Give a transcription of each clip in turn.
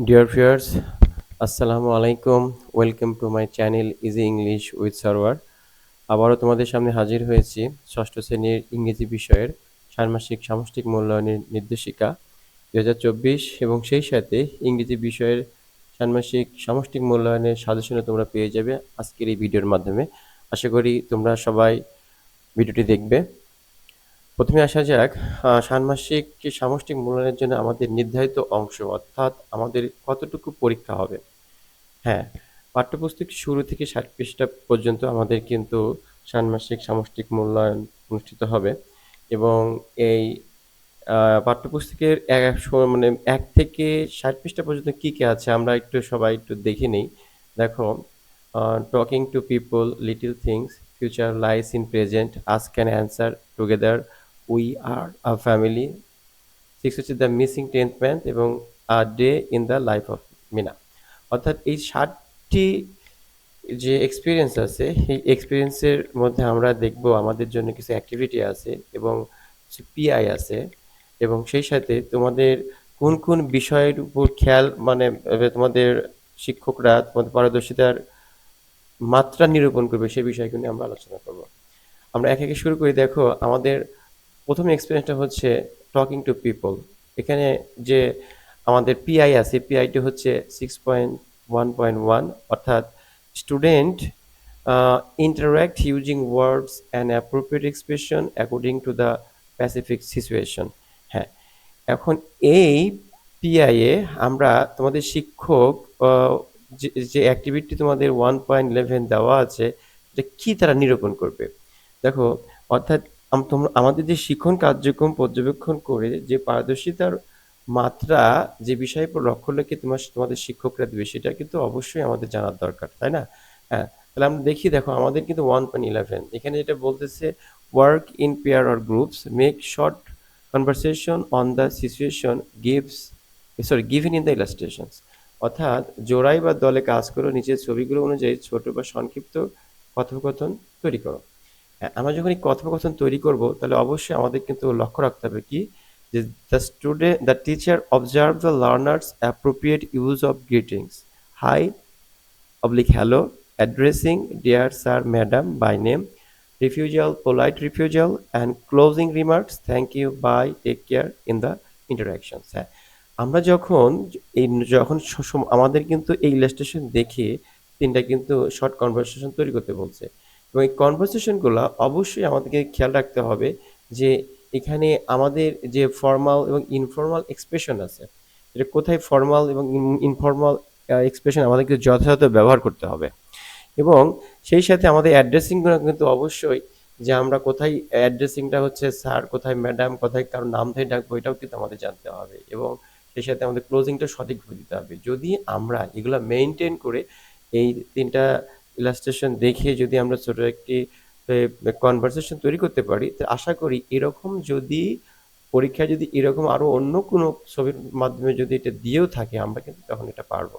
Dear viewers, আসসালামু আলাইকুম। Welcome to my channel easy English with Sarwar. আবারও তোমাদের সামনে হাজির হয়েছি ষষ্ঠ শ্রেণীর ইংরেজি বিষয়ের ষান্মাসিক সামষ্টিক মূল্যায়নের নির্দেশিকা 2024 এবং সেই সাথে ইংরেজি বিষয়ের ষান্মাসিক সামষ্টিক মূল্যায়নের সাজেশনও তোমরা পেয়ে যাবে আজকের এই ভিডিওর মাধ্যমে। আশা করি তোমরা সবাই ভিডিওটি দেখবে। প্রথমে আসা যাক ষান্মাসিক সামষ্টিক মূল্যায়নের জন্য আমাদের নির্ধারিত অংশ অর্থাৎ আমাদের কতটুকু পরীক্ষা হবে। হ্যাঁ, পাঠ্যপুস্তক শুরু থেকে 60 পৃষ্ঠা পর্যন্ত আমাদের কিন্তু ষান্মাসিক সামষ্টিক মূল্যায়ন অনুষ্ঠিত হবে এবং এই পাঠ্যপুস্তকের মানে 1 থেকে 60 পৃষ্ঠা পর্যন্ত কি, কি আছে আমরা একটু সবাই একটু দেখে নেই। দেখো, talking to people, little things, future lies in present, ask and answer together, we are a family, 6 হচ্ছে দ্য মিসিং 10th ম্যান এবং a day in the life of Meena. অর্থাৎ এই 60টি যে এক্সপিরিয়েন্স আছে এই এক্সপিরিয়েন্সের মধ্যে আমরা দেখব আমাদের জন্য কিছু অ্যাক্টিভিটি আছে এবং কিছু পিআই আছে এবং সেই সাথে তোমাদের কোন কোন বিষয়ের উপর খেয়াল মানে তোমাদের শিক্ষকরা তোমাদের পারদর্শিতার মাত্রা নিরূপণ করবে সেই বিষয়গুলো নিয়ে আমরা আলোচনা করব। আমরা একে একে শুরু করি। দেখো, আমাদের প্রথম এক্সপিরিয়েন্সটা হচ্ছে টকিং টু পিপল। এখানে যে আমাদের পিআই আছে, পিআইটি হচ্ছে 6.1.1, অর্থাৎ student interact using words and appropriate expression according to the specific situation। হ্যাঁ, এখন এই পিআই এ আমরা তোমাদের শিক্ষক যে অ্যাক্টিভিটি তোমাদের 1.11 দেওয়া আছে এটা কি তারা নিরূপণ করবে। দেখো, অর্থাৎ আমাদের যে শিক্ষণ কার্যক্রম পর্যবেক্ষণ করে যে পারদর্শিতার মাত্রা যে বিষয়ের উপর লক্ষ্য রেখে তোমাদের শিক্ষকরা দেবে সেটা কিন্তু অবশ্যই আমাদের জানার দরকার, তাই না? হ্যাঁ, তাহলে আমরা দেখি। দেখো, আমাদের কিন্তু 1.11 এখানে যেটা বলতেছে, work in pair or groups, make short conversation on the situation given in the illustrations. অর্থাৎ জোড়াই বা দলে কাজ করো, নিচের ছবিগুলো অনুযায়ী ছোট বা সংক্ষিপ্ত কথোপকথন তৈরি করো। হ্যাঁ, আমরা যখন এই কথোপকথন তৈরি করব তাহলে অবশ্যই আমাদের কিন্তু লক্ষ্য রাখতে হবে কি, যে the teacher observe the learners appropriate use of greetings, hi oblique hello, addressing dear sir madam by name, refusal polite refusal, and closing remarks thank you bye take care in the interactions। হ্যাঁ, আমরা যখন আমাদের কিন্তু এই illustration দেখে তিনটা কিন্তু short conversation তৈরি করতে বলছে এবং এই কনভারসেশনগুলো অবশ্যই আমাদেরকে খেয়াল রাখতে হবে যে এখানে আমাদের যে ফর্মাল এবং ইনফর্মাল এক্সপ্রেশন আছে এটা কোথায় ফর্মাল এবং ইনফর্মাল এক্সপ্রেশন আমাদেরকে যথাযথ ব্যবহার করতে হবে এবং সেই সাথে আমাদের অ্যাড্রেসিংগুলো কিন্তু অবশ্যই যে আমরা কোথায় অ্যাড্রেসিংটা হচ্ছে স্যার, কোথায় ম্যাডাম, কোথায় কারো নাম ধরে ডাকবো এটাও কিন্তু আমাদের জানতে হবে এবং সেই সাথে আমাদের ক্লোজিংটা সঠিকভাবে দিতে হবে। যদি আমরা এগুলো মেনটেন করে এই তিনটা ইলাস্ট্রেশন দেখে যদি আমরা ছোট একটি কনভারসেশন তৈরি করতে পারি তো আশা করি এরকম যদি পরীক্ষায় যদি এরকম আরও অন্য কোনো ছবির মাধ্যমে যদি এটা দিয়েও থাকে আমরা কিন্তু তখন এটা পারবো।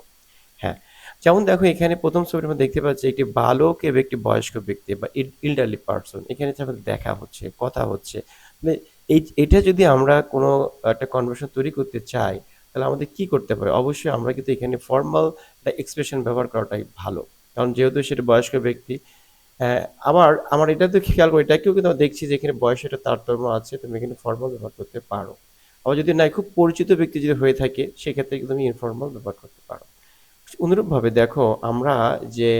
হ্যাঁ, যেমন দেখো এখানে প্রথম ছবিটা আমরা দেখতে পাচ্ছি একটি বালক এবং একটি বয়স্ক ব্যক্তি বা ইল্ডারলি পার্সন এখানে আমাদের দেখা হচ্ছে, কথা হচ্ছে। মানে এটা যদি আমরা কোনো একটা কনভারসেশন তৈরি করতে চাই তাহলে আমাদের কি করতে হবে? অবশ্যই আমরা কিন্তু এখানে ফর্মাল একটা এক্সপ্রেশন ব্যবহার করাটাই ভালো, কারণ যেহেতু সেটা বয়স্ক ব্যক্তি। হ্যাঁ, আমার এটা তো খেয়াল করি এটাকেও কিন্তু দেখছি যে এখানে বয়সের একটা তারতম্য আছে, তুমি এখানে ফর্মাল ব্যবহার করতে পারো। আবার যদি না খুব পরিচিত ব্যক্তি যদি হয়ে থাকে সেক্ষেত্রে কিন্তু তুমি ইনফর্মাল ব্যবহার করতে পারো। অনুরূপভাবে দেখো আমরা যে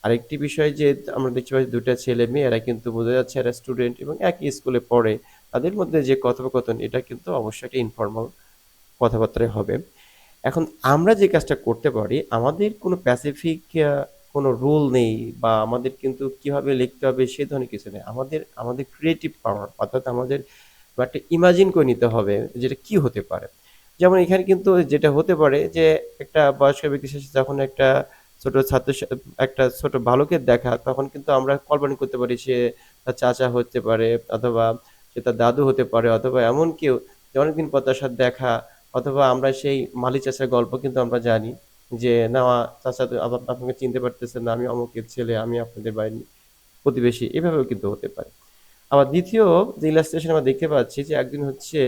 আরেকটি বিষয় যে আমরা দেখতে পাচ্ছি দুটা ছেলে মেয়ে এরা কিন্তু বোঝা যাচ্ছে এরা স্টুডেন্ট এবং একই স্কুলে পড়ে, তাদের মধ্যে যে কথোপকথন এটা কিন্তু অবশ্যই একটা ইনফর্মাল কথাবার্তায় হবে। এখন আমরা যে কাজটা করতে পারি আমাদের কোনো প্যাসিফিক কোনো রুল নেই বা আমাদের কিন্তু কিভাবে লিখতে হবে সে ধরনের কিছু নেই। আমাদের ক্রিয়েটিভ পাওয়ার অর্থাৎ আমাদের একটা ইমাজিন করে নিতে হবে যেটা কি হতে পারে। যেমন এখানে কিন্তু যেটা হতে পারে যে একটা বয়স্ক ব্যক্তির সাথে যখন একটা ছোট বালকের দেখা তখন কিন্তু আমরা কল্পনা করতে পারি সে তার চাচা হতে পারে অথবা সে তার দাদু হতে পারে অথবা এমন কেউ যে অনেকদিন পর তার সাথে দেখা, অথবা আমরা সেই মালি চাচার গল্প কিন্তু আমরা জানি যে না চাচা তো আপনাকে চিনতে পারতেছেন না, আমি অমুকের ছেলে, আমি আপনাদের বাড়ির প্রতিবেশী, এভাবেও কিন্তু হতে পারে। আবার দ্বিতীয় যে ইলাস্ট্রেশন আমরা দেখতে পাচ্ছি যে একদিন হচ্ছে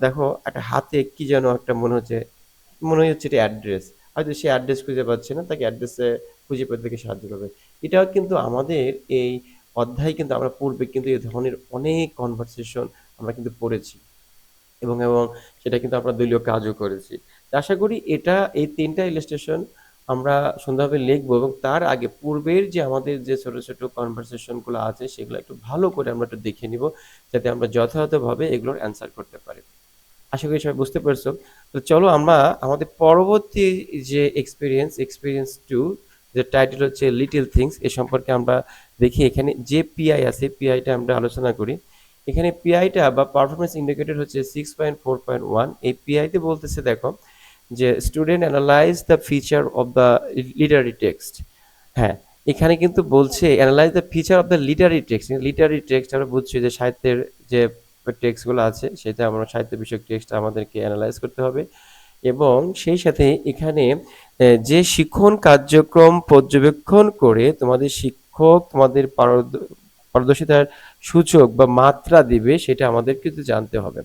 দেখো একটা হাতে কি যেন একটা মনে হচ্ছে মনে হচ্ছে এটা অ্যাড্রেস, হয়তো সে অ্যাড্রেস খুঁজে পাচ্ছে না, তাকে অ্যাড্রেসে খুঁজে পেতে থেকে সাহায্য করবে। এটাও কিন্তু আমাদের এই অধ্যায়ে কিন্তু আমরা পূর্বে কিন্তু এই ধরনের অনেক কনভারসেশন আমরা কিন্তু পড়েছি, এবং সেটা কিন্তু আমরা দলীয় কাজও করেছি। তো আশা করি এটা এই ৩টা ইলাস্ট্রেশন আমরা সুন্দরভাবে লিখবো, এবং তার আগে পূর্বের যে আমাদের যে ছোট, ছোট কনভারসেশনগুলো আছে সেগুলো একটু ভালো করে আমরা একটু দেখে নিব, যাতে আমরা যথাযথভাবে এগুলোর অ্যান্সার করতে পারি। আশা করি সবাই বুঝতে পারছো। তো চলো আমরা আমাদের পরবর্তী যে এক্সপেরিয়েন্স 2, যে টাইটেল হচ্ছে লিটল থিংস, এ সম্পর্কে আমরা দেখি। এখানে যে পিআই আছে পিআইটা আমরা আলোচনা করি। এখানে পিআইটা বা পারফরমেন্স ইন্ডিকেটর হচ্ছে 6.4.1। এই পিআইতে বলতেছে দেখো যে student analyse the feature of the literary text. হ্যাঁ, এখানে কিন্তু বলছে analyse the feature of the literary text. Literary text আমরা বুঝছি যে সাহিত্যের যে টেক্সটগুলো আছে, সেটা আমরা সাহিত্য বিষয়ক টেক্সট আমাদেরকে অ্যানালাইজ করতে হবে, এবং সেই সাথে এখানে যে শিক্ষণ কার্যক্রম পর্যবেক্ষণ করে তোমাদের শিক্ষক তোমাদের পারদর্শিতার সূচক বা মাত্রা দিবে, সেটা আমাদের কিন্তু জানতে হবে।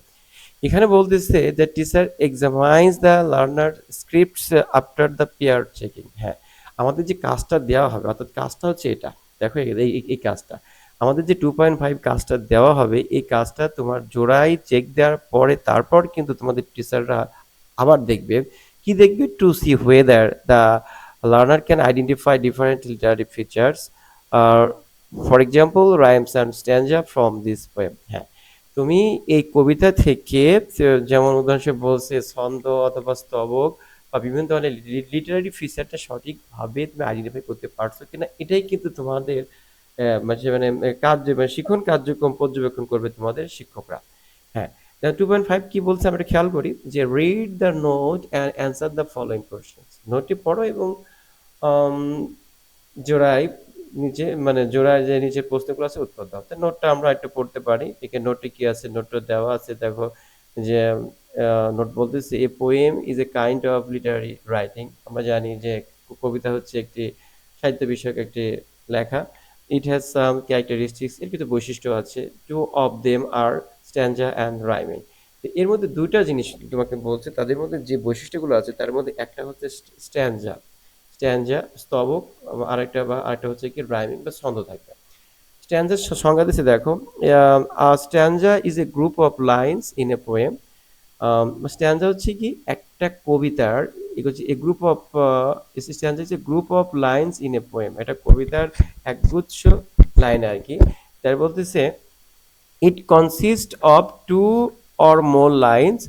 এখানে বলতেছে the teacher examines the learner scripts after the peer checking. হ্যাঁ, আমাদের যে কাজটা দেওয়া হবে, অর্থাৎ কাজটা হচ্ছে এটা, দেখো এই কাজটা আমাদের যে 2.5 কাজটা দেওয়া হবে, এই কাজটা তোমার জোড়ায় চেক দেওয়ার পরে তারপর কিন্তু তোমাদের টিচাররা আবার দেখবে, কি দেখবে, to see whether the learner can identify different literary features, for example rhymes and stanza from this poem. হ্যাঁ, তুমি এই কবিতা থেকে যেমন উদাহরণস্বরূপ বলছে ছন্দ অথবা স্তবক বা বিভিন্ন ধরনের লিটারারি ফিচারটা সঠিকভাবে তুমি আইডেন্টিফাই করতে পারছো কিনা, এটাই কিন্তু তোমাদের শিক্ষণ কার্যক্রম পর্যবেক্ষণ করবে তোমাদের শিক্ষকরা। হ্যাঁ, 2.5 কি বলছে আমরা খেয়াল করি, যে read the note and answer the following question. নোটটি পড়ো এবং আম, জোড়ায় জোড়ায় যে নিচে প্রশ্নগুলো আছে উত্তর দাও। তো নোটটা আমরা একটু পড়তে পারি। এখানে নোটে কি আছে, নোটটা দেওয়া আছে দেখো, যে নোট বলতেছে এ poem is a kind of Literary writing. আমরা জানি যে কবিতা হচ্ছে একটি সাহিত্য বিষয়ক একটি লেখা। ইট হ্যাজ সাম ক্যারেক্টারিস্টিক্স, এর কিছু বৈশিষ্ট্য আছে। Two of them are stanza and rhyming. এর মধ্যে দুইটা জিনিস তোমাকে বলছে, তাদের মধ্যে যে বৈশিষ্ট্যগুলো আছে তার মধ্যে একটা হচ্ছে স্ট্যাঞ্জা, স্তবক, আরেকটা হচ্ছে কি রাইমিং বা ছন্দ থাকবে। স্ট্যাঞ্জার সংজ্ঞা দিচ্ছে দেখো, stanza is a group of lines in a poem. স্ট্যাঞ্জা হচ্ছে কি একটা কবিতার, a group of stanza is a group of lines in a poem, এটা কবিতার একগুচ্ছ লাইন আর কি। তার বলতেছে it consist of two or more lines.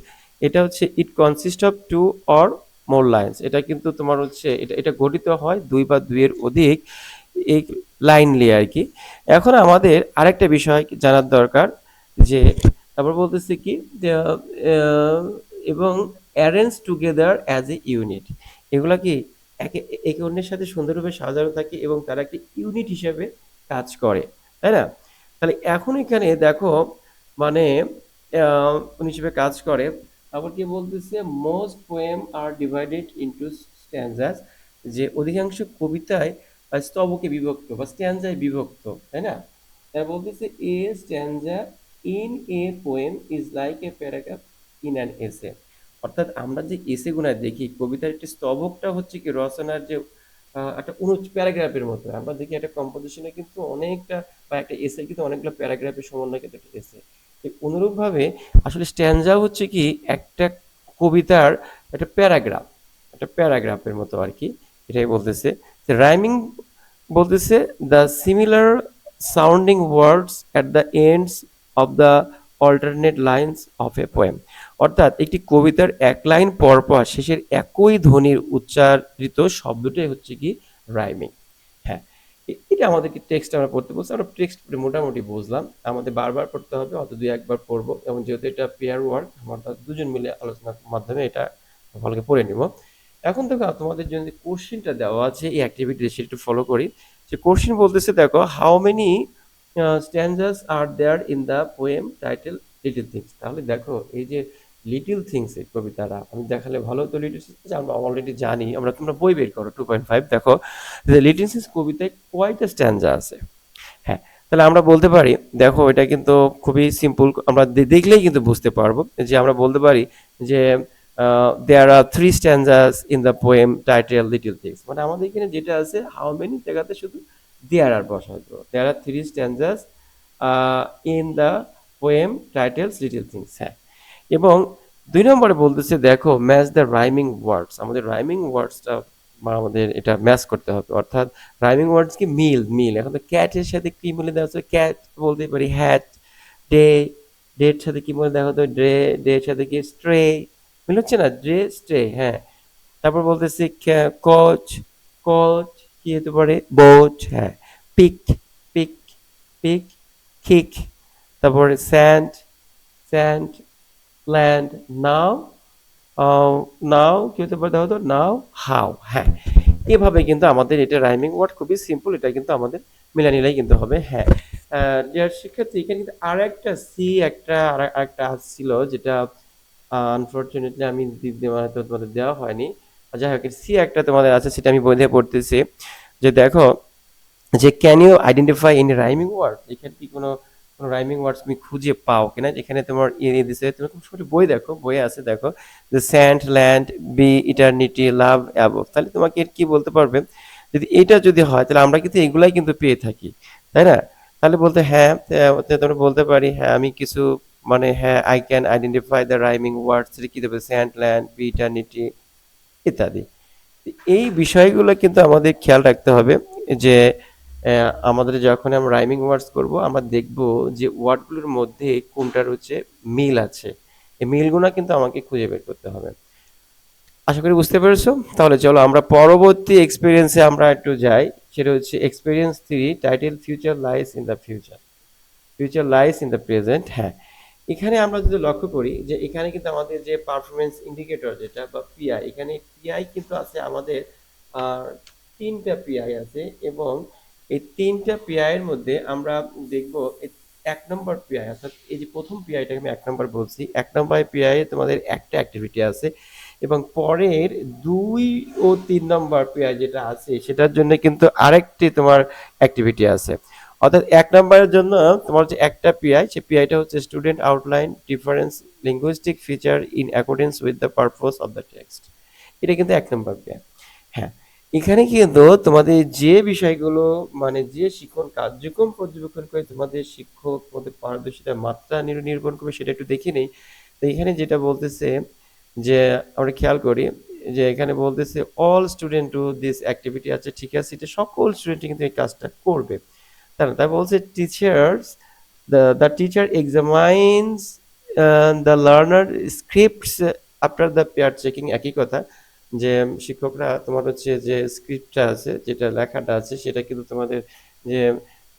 এটা হচ্ছে it consist of two or more lines, এটা কিন্তু তোমার হচ্ছে এটা গঠিত হয় দুই বা দুইয়ের অধিক এই লাইন নিয়ে আর কি। এখন আমাদের আরেকটা বিষয় জানার দরকার, যে তারপর বলতেছে কি যে, এবং arrange together as a unit. এগুলা কি একে একে অন্যের সাথে সুন্দরভাবে সাজানো থাকে এবং তারা একটি ইউনিট হিসেবে কাজ করে, তাই না? তাহলে এখন এখানে দেখো, মানে হিসেবে কাজ করে। তারপর কি বলতেছে, মোস্ট পোয়েম আর ডিভাইডেড ইনটু স্ট্যান্জাস, যে অধিকাংশ কবিতায় স্তবকে বিভক্ত বা স্ট্যান্জায় বিভক্ত, তাই না? তাই বলতেছে a stanza in a poem is like a paragraph in an essay. অর্থাৎ আমরা যে এসে গুনায় দেখি কবিতার একটি স্তবকটা হচ্ছে কি রচনার যে একটা প্যারাগ্রাফের মতো আমরা দেখি, একটা কম্পোজিশনে কিন্তু অনেকটা, বা একটা এসে কিন্তু অনেকগুলো প্যারাগ্রাফের সমন্বয় কিন্তু একটা এসে। অনুরূপভাবে আসলে স্ট্যান্জা হচ্ছে কি একটা কবিতার একটা প্যারাগ্রাফের মতো আর কি, এটাই বলতেছে। রাইমিং বলতেছে the similar sounding words at the ends of the alternate lines of a poem. অর্থাৎ একটি কবিতার এক লাইন পরপর শেষের একই ধ্বনির উচ্চারিত শব্দটাই হচ্ছে কি রাইমিং। হ্যাঁ, এটা আমাদেরকে টেক্সট আমরা পড়তে বলছি, আমরা টেক্সট মোটামুটি বুঝলাম, আমাদের বারবার পড়তে হবে, অত দুই একবার পড়বো, এবং যেহেতু এটা পেয়ার ওয়ার্ক আমরা দুজন মিলে আলোচনার মাধ্যমে এটা ভালোকে পড়ে নিব। এখন দেখো তোমাদের জন্য কোশ্চেনটা দেওয়া আছে এই অ্যাক্টিভিটি, সেটা একটু ফলো করি। যে কোশ্চেন বলতেছে দেখো, how many stanzas are there in the poem title little things. তাহলে দেখো এই যে লিটল থিংস এর কবিতাটা আমি দেখালে ভালো হতো। লিটল থিংস আমরা অলরেডি জানি, তোমরা বই বের করো 2.5, দেখো যে লিটল থিংস কবিতায় কয়টা স্ট্যান্ডা আছে। হ্যাঁ, তাহলে আমরা বলতে পারি, দেখো এটা কিন্তু খুবই সিম্পল, আমরা দেখলেই কিন্তু বুঝতে পারবো, যে আমরা বলতে পারি যে there are three stanzas in the poem title little things, মানে আমাদের এখানে যেটা আছে হাউ মেনি জায়গাতে শুধু দেয়ার আর বসাই দেবো, there are three stanzas in the poem titles little things. হ্যাঁ, এবং 2 নম্বরে বলতেছে দেখো ম্যাচ দ্য রাইমিং ওয়ার্ডস, আমাদের রাইমিং ওয়ার্ডসটা বা আমাদের এটা ম্যাচ করতে হবে, অর্থাৎ রাইমিং ওয়ার্ডস কি মিল মিল। এখন তো ক্যাটের সাথে কি মিলে দেওয়া আছে, ক্যাট বলতে পারি হ্যাট, ডে ডের সাথে কি বলে দেখো তো, ডে ডের সাথে কি স্ট্রে, মিল হচ্ছে না, ডে স্ট্রে। হ্যাঁ, তারপর বলতেছি কোচ, কোচ কি হতে পারে, বোট। হ্যাঁ, পিক, পিক, পিক, কিক। তারপরে স্যান্ড, স্যান্ড, ল্যান্ড, নাও, নাও কি হতে পারে দেখো তো, নাও, হাউ। হ্যাঁ, এভাবে কিন্তু আমাদের এটা রাইমিং ওয়ার্ড খুবই সিম্পল, এটা কিন্তু আমাদের মিলানিলাই কিন্তু হবে। হ্যাঁ, ডিয়ার শিক্ষার্থী, এখানে কিন্তু আর একটা সি একটা আরেকটা আসছিল, যেটা আনফরচুনেটলি আমি হয়তো তোমাদের দেওয়া হয়নি। যাই হোক, সি একটা তোমাদের আছে, সেটা আমি বই দিয়ে পড়তেছি। যে দেখো যে can you identify any rhyming word, এখানে কি কোনো কোনো রাইমিং ওয়ার্ডস তুমি খুঁজে পাও কিনা। এখানে তোমার ইয়ে দিছে, তুমি খুব ছোট বই দেখো, বইয়ে আছে দেখো যে স্যান্ড, ল্যান্ড, বি, ইটার্নিটি, লাভ, অ্যাবভ। তাহলে তোমাকে এর কি বলতে পারবে, যদি এটা যদি হয় তাহলে আমরা কিন্তু এগুলাই কিন্তু পেয়ে থাকি, তাই না? তাহলে বলতে হ্যাঁ, তোমরা বলতে পারি হ্যাঁ আমি কিছু, মানে হ্যাঁ I can identify the rhyming words, কি দেবে, স্যান্ড, ল্যান্ড, বি, ইটার্নিটি ইত্যাদি। এই বিষয়গুলো কিন্তু আমাদের খেয়াল রাখতে হবে যে আমাদের যখন আমরা রাইমিং ওয়ার্ডস করব, আমরা দেখব যে ওয়ার্ডগুলোর মধ্যে কোনটার হচ্ছে মিল আছে। এই মিলগুলো কিন্তু আমাকে খুঁজে বের করতে হবে। আশা করি বুঝতে পেরেছো। তাহলে চলো আমরা পরবর্তী এক্সপিরিয়েন্সে আমরা একটু যাই, সেটা হচ্ছে experience 3, title future lies in the future, future lies in the present. হ্যাঁ, এখানে আমরা যদি লক্ষ্য করি যে এখানে কিন্তু আমাদের যে পারফরমেন্স ইন্ডিকেটর যেটা বা পিআই, এখানে পিআই কিন্তু আছে আমাদের আর 3টা পিআই আছে, এবং এই 3টা পিআই এর মধ্যে আমরা দেখব 1 নম্বর পিআই, অর্থাৎ এই যে প্রথম পিআইটাকে আমি 1 নম্বর বলছি, 1 নম্বর পিআই এ তোমাদের একটা অ্যাক্টিভিটি আছে, এবং পরের 2 ও 3 নম্বর পিআই যেটা আছে সেটার জন্য কিন্তু আরেকটি তোমার অ্যাক্টিভিটি আছে। অর্থাৎ 1 নম্বরের জন্য তোমার হচ্ছে একটা পিআই, সেই পিআইটা হচ্ছে student outline difference linguistic feature in accordance with the purpose of the text. এটা কিন্তু 1 নম্বর পিআই। হ্যাঁ, এখানে কিন্তু তোমাদের যে বিষয়গুলো, মানে যে শিক্ষণ কার্যক্রম পর্যবেক্ষণ করে তোমাদের শিক্ষক তোমাদের পারদর্শিতার মাত্রা নির্ভর করবে, সেটা একটু দেখে নেই। তো এখানে যেটা বলতেছে যে আমরা খেয়াল করি যে এখানে বলতেছে all student to this activity, আছে ঠিক আছে, এটা সকল স্টুডেন্ট কিন্তু এই কাজটা করবে। তাই বলছে teachers, the teacher examines the learner scripts after the peer checking. একই কথা, যে শিক্ষকরা তোমার হচ্ছে যে স্ক্রিপ্টটা আছে, যেটা লেখাটা আছে, সেটা কিন্তু তোমাদের যে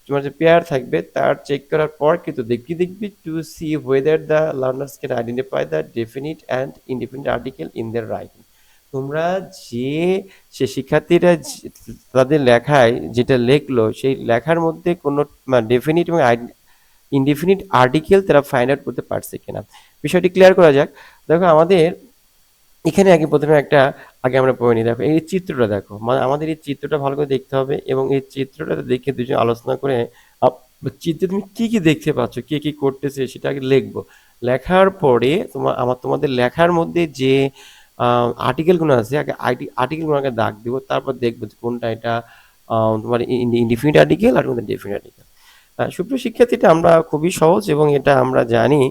তোমার যে পেয়ার থাকবে তার চেক করার পর কিন্তু দেখবি to see whether the learners can identify the definite and indefinite article in their writing. তোমরা যে সে শিক্ষার্থীরা তাদের লেখায় যেটা লেখলো, সেই লেখার মধ্যে কোনো ডেফিনিট এবং ইনডিফিনিট আর্টিকেল তারা ফাইন্ড আউট করতে পারছে কিনা, বিষয়টি ক্লিয়ার করা যাক। দেখো আমাদের এখানে আগে প্রথমে একটা আগে আমরা পড়ে নিই। দেখো এই চিত্রটা দেখো, মানে আমাদের এই চিত্রটা ভালো করে দেখতে হবে, এবং এই চিত্রটা দেখে দুজন আলোচনা করে চিত্রে তুমি কি কি দেখতে পাচ্ছ, কে কি করতেছে সেটা আগে লিখবো। লেখার পরে তোমাদের লেখার মধ্যে যে আর্টিকেলগুলো আছে, আগে আর্টিকেলগুলো আগে দাগ দিব, তারপর দেখবো যে কোনটা এটা তোমার ইনডিফিনিট আর্টিকেল আর কোনটা ডেফিনিট আর্টিকেল। সুপ্রিয় শিক্ষার্থীটা আমরা খুবই সহজ, এবং এটা আমরা জানি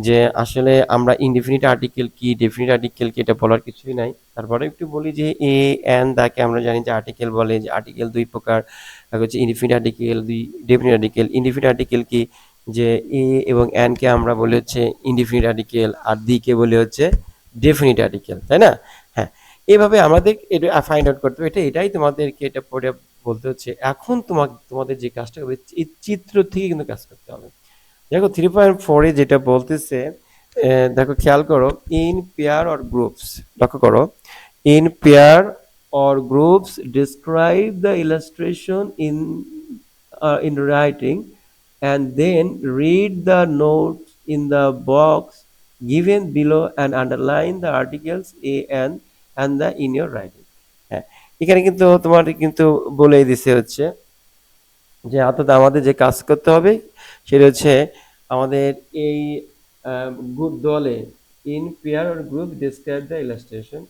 যে আসলে আমরা ইনডিফিনিট আর্টিকেল কি ডেফিনিট আর্টিকেল কি এটা বলার কিছুই নাই। তারপরে একটু বলি যে এ এন দাকে আমরা জানি যে আর্টিকেল বলে, যে আর্টিকেল 2 প্রকার, হচ্ছে indefinite article, definite article. Indefinite article কি, যে এ এবং এন কে আমরা বলি হচ্ছে ইনডিফিনিট আর্টিকেল, আর দি কে বলি হচ্ছে ডেফিনিট আর্টিকেল, তাই না? হ্যাঁ, এভাবে আমাদের এটা ফাইন্ড আউট করতে হবে। এটাই তোমাদেরকে এটা পড়ে বলতে হচ্ছে। এখন তোমাদের যে কাজটা হবে এই চিত্র থেকে কিন্তু কাজ করতে হবে। দেখো 3.4 এ যেটা বলতেছে, দেখো খেয়াল করো, ইন পেয়ার অর গ্রুপস, লক্ষ্য করো, in pair or groups describe the illustration in writing and then read the notes in the box given below and underline the articles a and the in your writing. হ্যাঁ, এখানে কিন্তু তোমার কিন্তু বলেই দিছে হচ্ছে যে অর্থাৎ আমাদের যে কাজ করতে হবে সেটা হচ্ছে আমাদের এই দলে in pair or group describe the illustration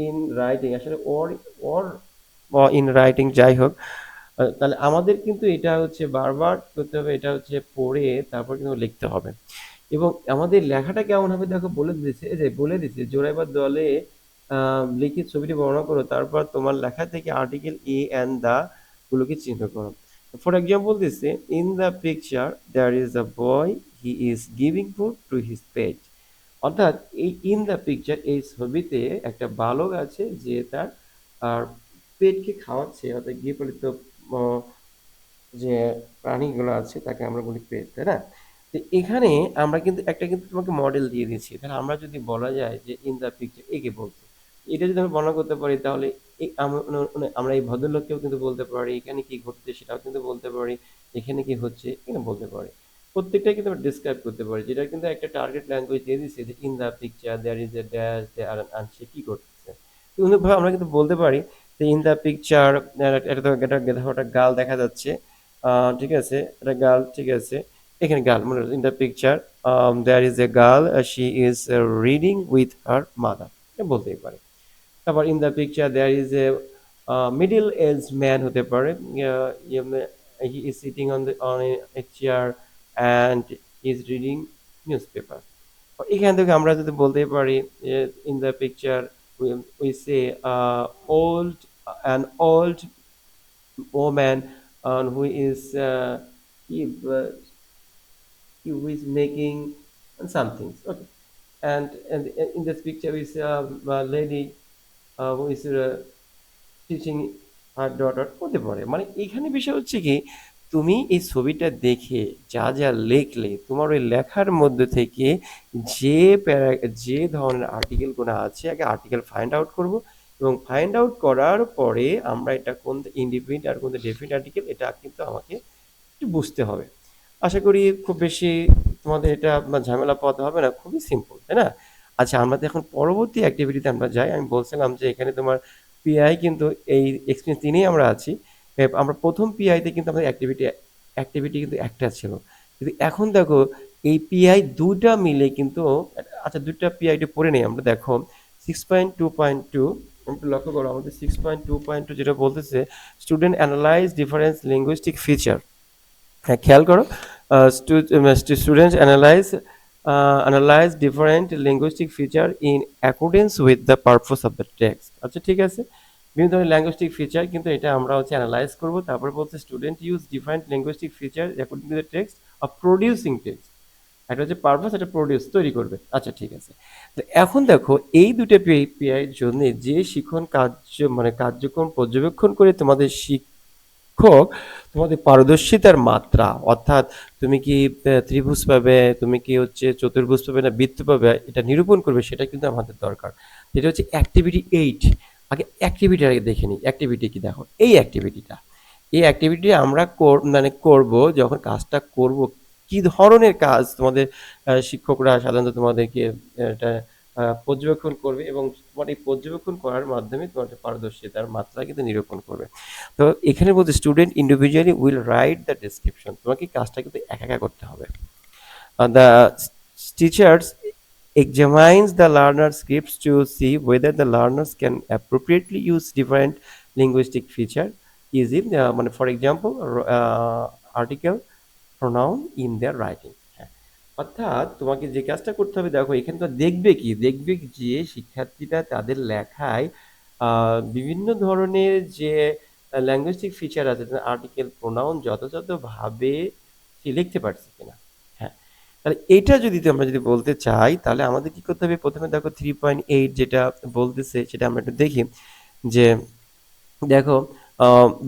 in writing আসলে ওর ইন রাইটিং যাই হোক। তাহলে আমাদের কিন্তু এটা হচ্ছে বারবার করতে হবে, এটা হচ্ছে পড়ে তারপর কিন্তু লিখতে হবে। এবং আমাদের লেখাটা কেমন হবে দেখো বলে দিয়েছে, এই যে বলে দিয়েছে জোড়ায় বা দলে লিখে ছবিটি বর্ণনা করো, তারপর তোমার লেখা থেকে আর্টিকেল এ অ্যান্ড দা গুলোকে চিহ্নিত করো। ফর এক্সাম্পল দিছে, in the picture there is a boy, he is giving food to his pet. অর্থাৎ এই ইন দ্য পিকচার এই ছবিতে একটা বালক আছে যে তার আর পেটকে খাওয়াচ্ছে, অর্থাৎ গৃহপালিত আহ, যে প্রাণীগুলো আছে তাকে আমরা বলি পেট, তাই না? তো এখানে আমরা কিন্তু একটা কিন্তু তোমাকে মডেল দিয়ে দিচ্ছি, তাহলে আমরা যদি বলা যায় যে ইন দ্য পিকচার একে বলতে, এটা যদি আমরা বর্ণনা করতে পারি তাহলে আমরা এই ভদ্রলোককেও কিন্তু বলতে পারি, এখানে কি ঘটছে সেটাও কিন্তু বলতে পারি, এখানে কি হচ্ছে এখানে বলতে পারি, প্রত্যেকটাই কিন্তু আমরা ডিসক্রাইব করতে পারি, যেটা কিন্তু একটা টার্গেট ল্যাঙ্গুয়েজ দিয়ে দিচ্ছে যে in the picture there is a dash there are সে কি করতেছে। তো অন্যভাবে আমরা কিন্তু বলতে পারি যে ইন দ্য পিকচার এটা তো একটা গেধা ওটা গাল দেখা যাচ্ছে, ঠিক আছে, এটা গার্ল, ঠিক আছে, এখানে গার্ল মনে in the picture there is a girl, she is reading with her mother, এটা বলতেই পারে। তারপর in the picture there is a middle age man হতে পারে, he is sitting on a chair and is reading news paper. এখান থেকে আমরা যদি বলতে পারি in the picture we say old an old woman who is he, who is making something. Okay, and in this picture is a lady who is teaching আর daughter হতে পারে। মানে এখানে বিষয় হচ্ছে কি, তুমি এই ছবিটা দেখে যা যা লিখলে তোমার ওই লেখার মধ্যে থেকে যে যে ধরনের আর্টিকেলগুলো আছে আগে আর্টিকেল ফাইন্ড আউট করব, এবং ফাইন্ড আউট করার পরে আমরা এটা কোন ইন্ডিপেন্ডেন্ট আর কোন ডেফিনিট আর্টিকেল এটা কিন্তু আমাকে একটু বুঝতে হবে। আশা করি খুব বেশি তোমাদের এটা ঝামেলা পোহাতে হবে না, খুবই সিম্পল, তাই না? আচ্ছা, আমরা তো এখন পরবর্তী অ্যাক্টিভিটিতে আমরা যাই। আমি বলছিলাম যে এখানে তোমার পিআই কিন্তু এই এক্সপিরিয়েন্স তিনেই আমরা আছি। আমরা প্রথম পিআইতে কিন্তু আমাদের অ্যাক্টিভিটি কিন্তু একটা ছিল, কিন্তু এখন দেখো এই পিআই দুটা মিলে কিন্তু, আচ্ছা দুটা পিআইটি পড়ে নেই আমরা। দেখো 6.2.2, একটু লক্ষ্য করো আমাদের 6.2.2 যেটা বলতেছে student analyse difference linguistic feature. হ্যাঁ, খেয়াল করো, students analyse different linguistic feature in accordance with the purpose of the text. আচ্ছা ঠিক আছে, বিভিন্ন ধরনের লিঙ্গুইস্টিক ফিচার কিন্তু এটা আমরা হচ্ছে অ্যানালাইজ করবো, তারপর বলছে student use different linguistic feature according to the text of producing text. একটা হচ্ছে পারপাস, একটা প্রডিউস তৈরি করবে। আচ্ছা ঠিক আছে, তো এখন দেখো এই দুটো পিআই এর জন্য যে শিখন কার্য মানে কার্যক্রম পর্যবেক্ষণ করে তোমাদের শিক্ষক তোমাদের পারদর্শিতার মাত্রা, অর্থাৎ তুমি কি ত্রিভুজ পাবে, তুমি কি হচ্ছে চতুর্ভুজ পাবে না বৃত্ত পাবে, এটা নিরূপণ করবে, সেটা কিন্তু আমাদের দরকার। এটা হচ্ছে অ্যাক্টিভিটি 8। আগে অ্যাক্টিভিটি আগে দেখে নিই, অ্যাক্টিভিটি কি দেখো, এই অ্যাক্টিভিটি আমরা মানে করব, যখন কাজটা করব কি ধরনের কাজ তোমাদের শিক্ষকরা সাধারণত তোমাদেরকে এটা পর্যবেক্ষণ করবে, এবং তোমার এই পর্যবেক্ষণ করার মাধ্যমে তোমার একটা পারদর্শিতার মাত্রা কিন্তু নিরূপণ করবে। তো এখানে বলতে student individually will write the description, তোমাকে কাজটা কিন্তু একা একা করতে হবে। The teachers examines the learner scripts to see whether the learners can appropriately use different linguistic feature easy, মানে for example article pronoun in their writing। হ্যাঁ, অর্থাৎ তোমাকে যে কাজটা করতে হবে দেখো এখানে তো দেখবে কি, দেখবে যে শিক্ষার্থীরা তাদের লেখায় বিভিন্ন ধরনের যে ল্যাঙ্গুয়েস্টিক ফিচার আছে, আর্টিকেল প্রোনাউন যথাযথভাবে সে লিখতে পারছে কিনা। হ্যাঁ, তাহলে এটা যদি আমরা যদি বলতে চাই তাহলে আমাদের কি করতে হবে, প্রথমে দেখো 3.8 যেটা বলতেছে সেটা আমরা একটু দেখি। যে দেখো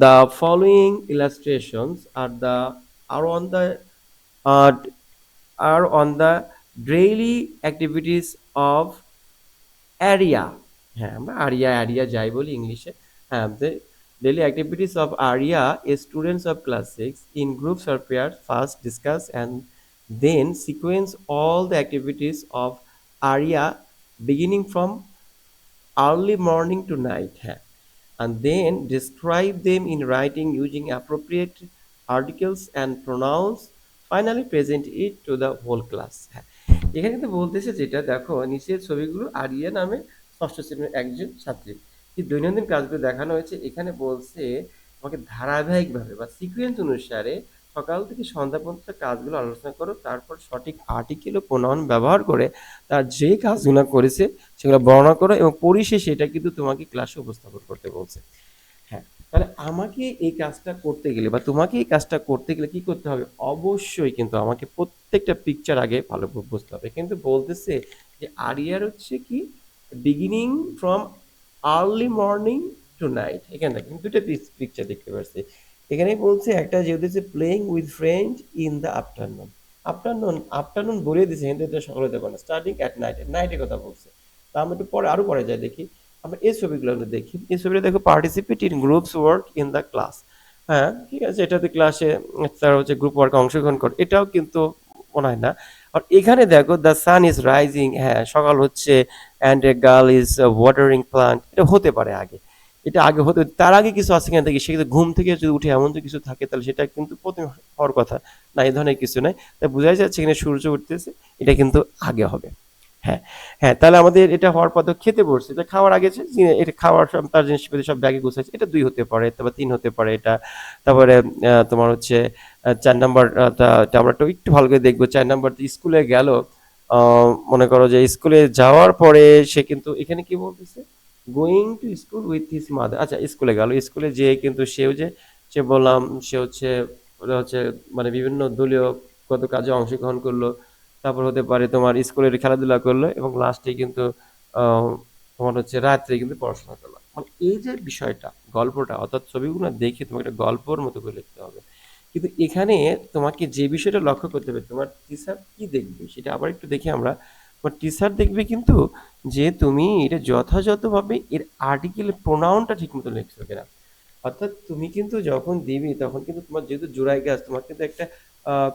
the following illustrations are on the uh, are on the daily activities of area। হ্যাঁ, আমরা আরিয়া যাই বলি ইংলিশে। হ্যাঁ, the daily activities of area is students of class 6 in groups or pairs first discuss and then sequence all the activities of area beginning from early morning to night। হ্যাঁ, and then describe them in writing using appropriate articles and pronouns, finally present it to the whole class। হ্যাঁ, এখানে কিন্তু বলতেছে যেটা দেখো নিচের ছবিগুলো area নামে ষষ্ঠ শ্রেণীর একজন ছাত্রী কি দৈনন্দিন কাজগুলো দেখানো হয়েছে। এখানে বলছে তোমাকে ধারাবাহিকভাবে বা সিকোয়েন্স অনুসারে সকাল থেকে সন্ধ্যা পর্যন্ত কাজগুলো আলোচনা করো, তারপর সঠিক আর্টিকেল ও প্রোনাউন ব্যবহার করে তার যে কাজগুলো করেছে সেগুলো বর্ণনা করো এবং পরিশেষে এটা কিন্তু তোমাকে ক্লাসে উপস্থাপন করতে বলছে। হ্যাঁ, তাহলে আমাকে এই কাজটা করতে গেলে বা তোমাকে এই কাজটা করতে গেলে কি করতে হবে? অবশ্যই কিন্তু আমাকে প্রত্যেকটা পিকচার আগে ভালো বুঝতে হবে। কিন্তু বলতেছে যে আরিয়ার হচ্ছে কি beginning from early morning to night. এখানে দেখেন দুটো পিকচার দেখতে পাচ্ছি। এখানেই বলছে একটা যেহেতু হচ্ছে playing with friend in the afternoon. Afternoon বলে দিছে কিন্তু এটা সকালে হতে পারে না। স্টার্টিং অ্যাট নাইট, নাইটের কথা বলছে। তা আমরা একটু পরে আরো পরে যাই দেখি। আমরা এই ছবিগুলো আমরা দেখি। এই ছবিটা দেখো participate in groups work in the class. হ্যাঁ, ঠিক আছে, এটাতে ক্লাসে তারা হচ্ছে গ্রুপ ওয়ার্কে অংশগ্রহণ করে, এটাও কিন্তু মনে হয় না। আর এখানে দেখো দ্য সান ইজ রাইজিং, হ্যাঁ সকাল হচ্ছে, and a girl is watering plant, এটা হতে পারে আগে। এটা আগে হতে, তার আগে কিছু আছে কিনা দেখি। সে কিন্তু ঘুম থেকে যদি উঠে এমন যদি কিছু থাকে তাহলে সেটা কিন্তু প্রথমে হওয়ার কথা না, এই ধরনের কিছু নাই। তাই বোঝাই যাচ্ছে এখানে সূর্য উঠতেছে, এটা কিন্তু আগে হবে। হ্যাঁ, হ্যাঁ, তাহলে আমাদের এটা হওয়ার পর তো খেতে বসছে, এটা খাওয়ার আগে এটা খাওয়ার সব তার জিনিসপাতি সব ব্যাগে গুছাইছে, এটা ২ হতে পারে, তারপর ৩ হতে পারে এটা। তারপরে তোমার হচ্ছে ৪ নাম্বার টা আমরা একটু ভালো করে দেখবো। ৪ নাম্বার স্কুলে গেল। মনে করো যে স্কুলে যাওয়ার পরে সে কিন্তু এখানে কি বলতেছে? Going to school with his mother. আচ্ছা, স্কুলে গেল। স্কুলে যেয়ে কিন্তু সেও যে সে বললাম সে হচ্ছে ওরা হচ্ছে মানে বিভিন্ন দলীয় কত কাজে অংশগ্রহণ করলো। তারপর হতে পারে তোমার স্কুলের খেলাধুলা করলো এবং লাস্টে কিন্তু আহ, তোমার হচ্ছে রাত্রে কিন্তু পড়াশোনা করলো। মানে এই যে বিষয়টা গল্পটা অর্থাৎ ছবিগুলো দেখে তোমাকে একটা গল্পের মতো করে লিখতে হবে। কিন্তু এখানে তোমাকে যে বিষয়টা লক্ষ্য করতে হবে তোমার টিচার কি দেখবে সেটা আবার একটু দেখি আমরা। তোমার টিচার দেখবে কিন্তু যে তুমি এটা যথাযথভাবে এর আর্টিকেল প্রোনাউনটা ঠিক মতো লিখছো কিনা। অর্থাৎ তুমি কিন্তু যখন দিবি তখন কিন্তু তোমার যেহেতু জোড়ায় গাছ তোমার কিন্তু একটা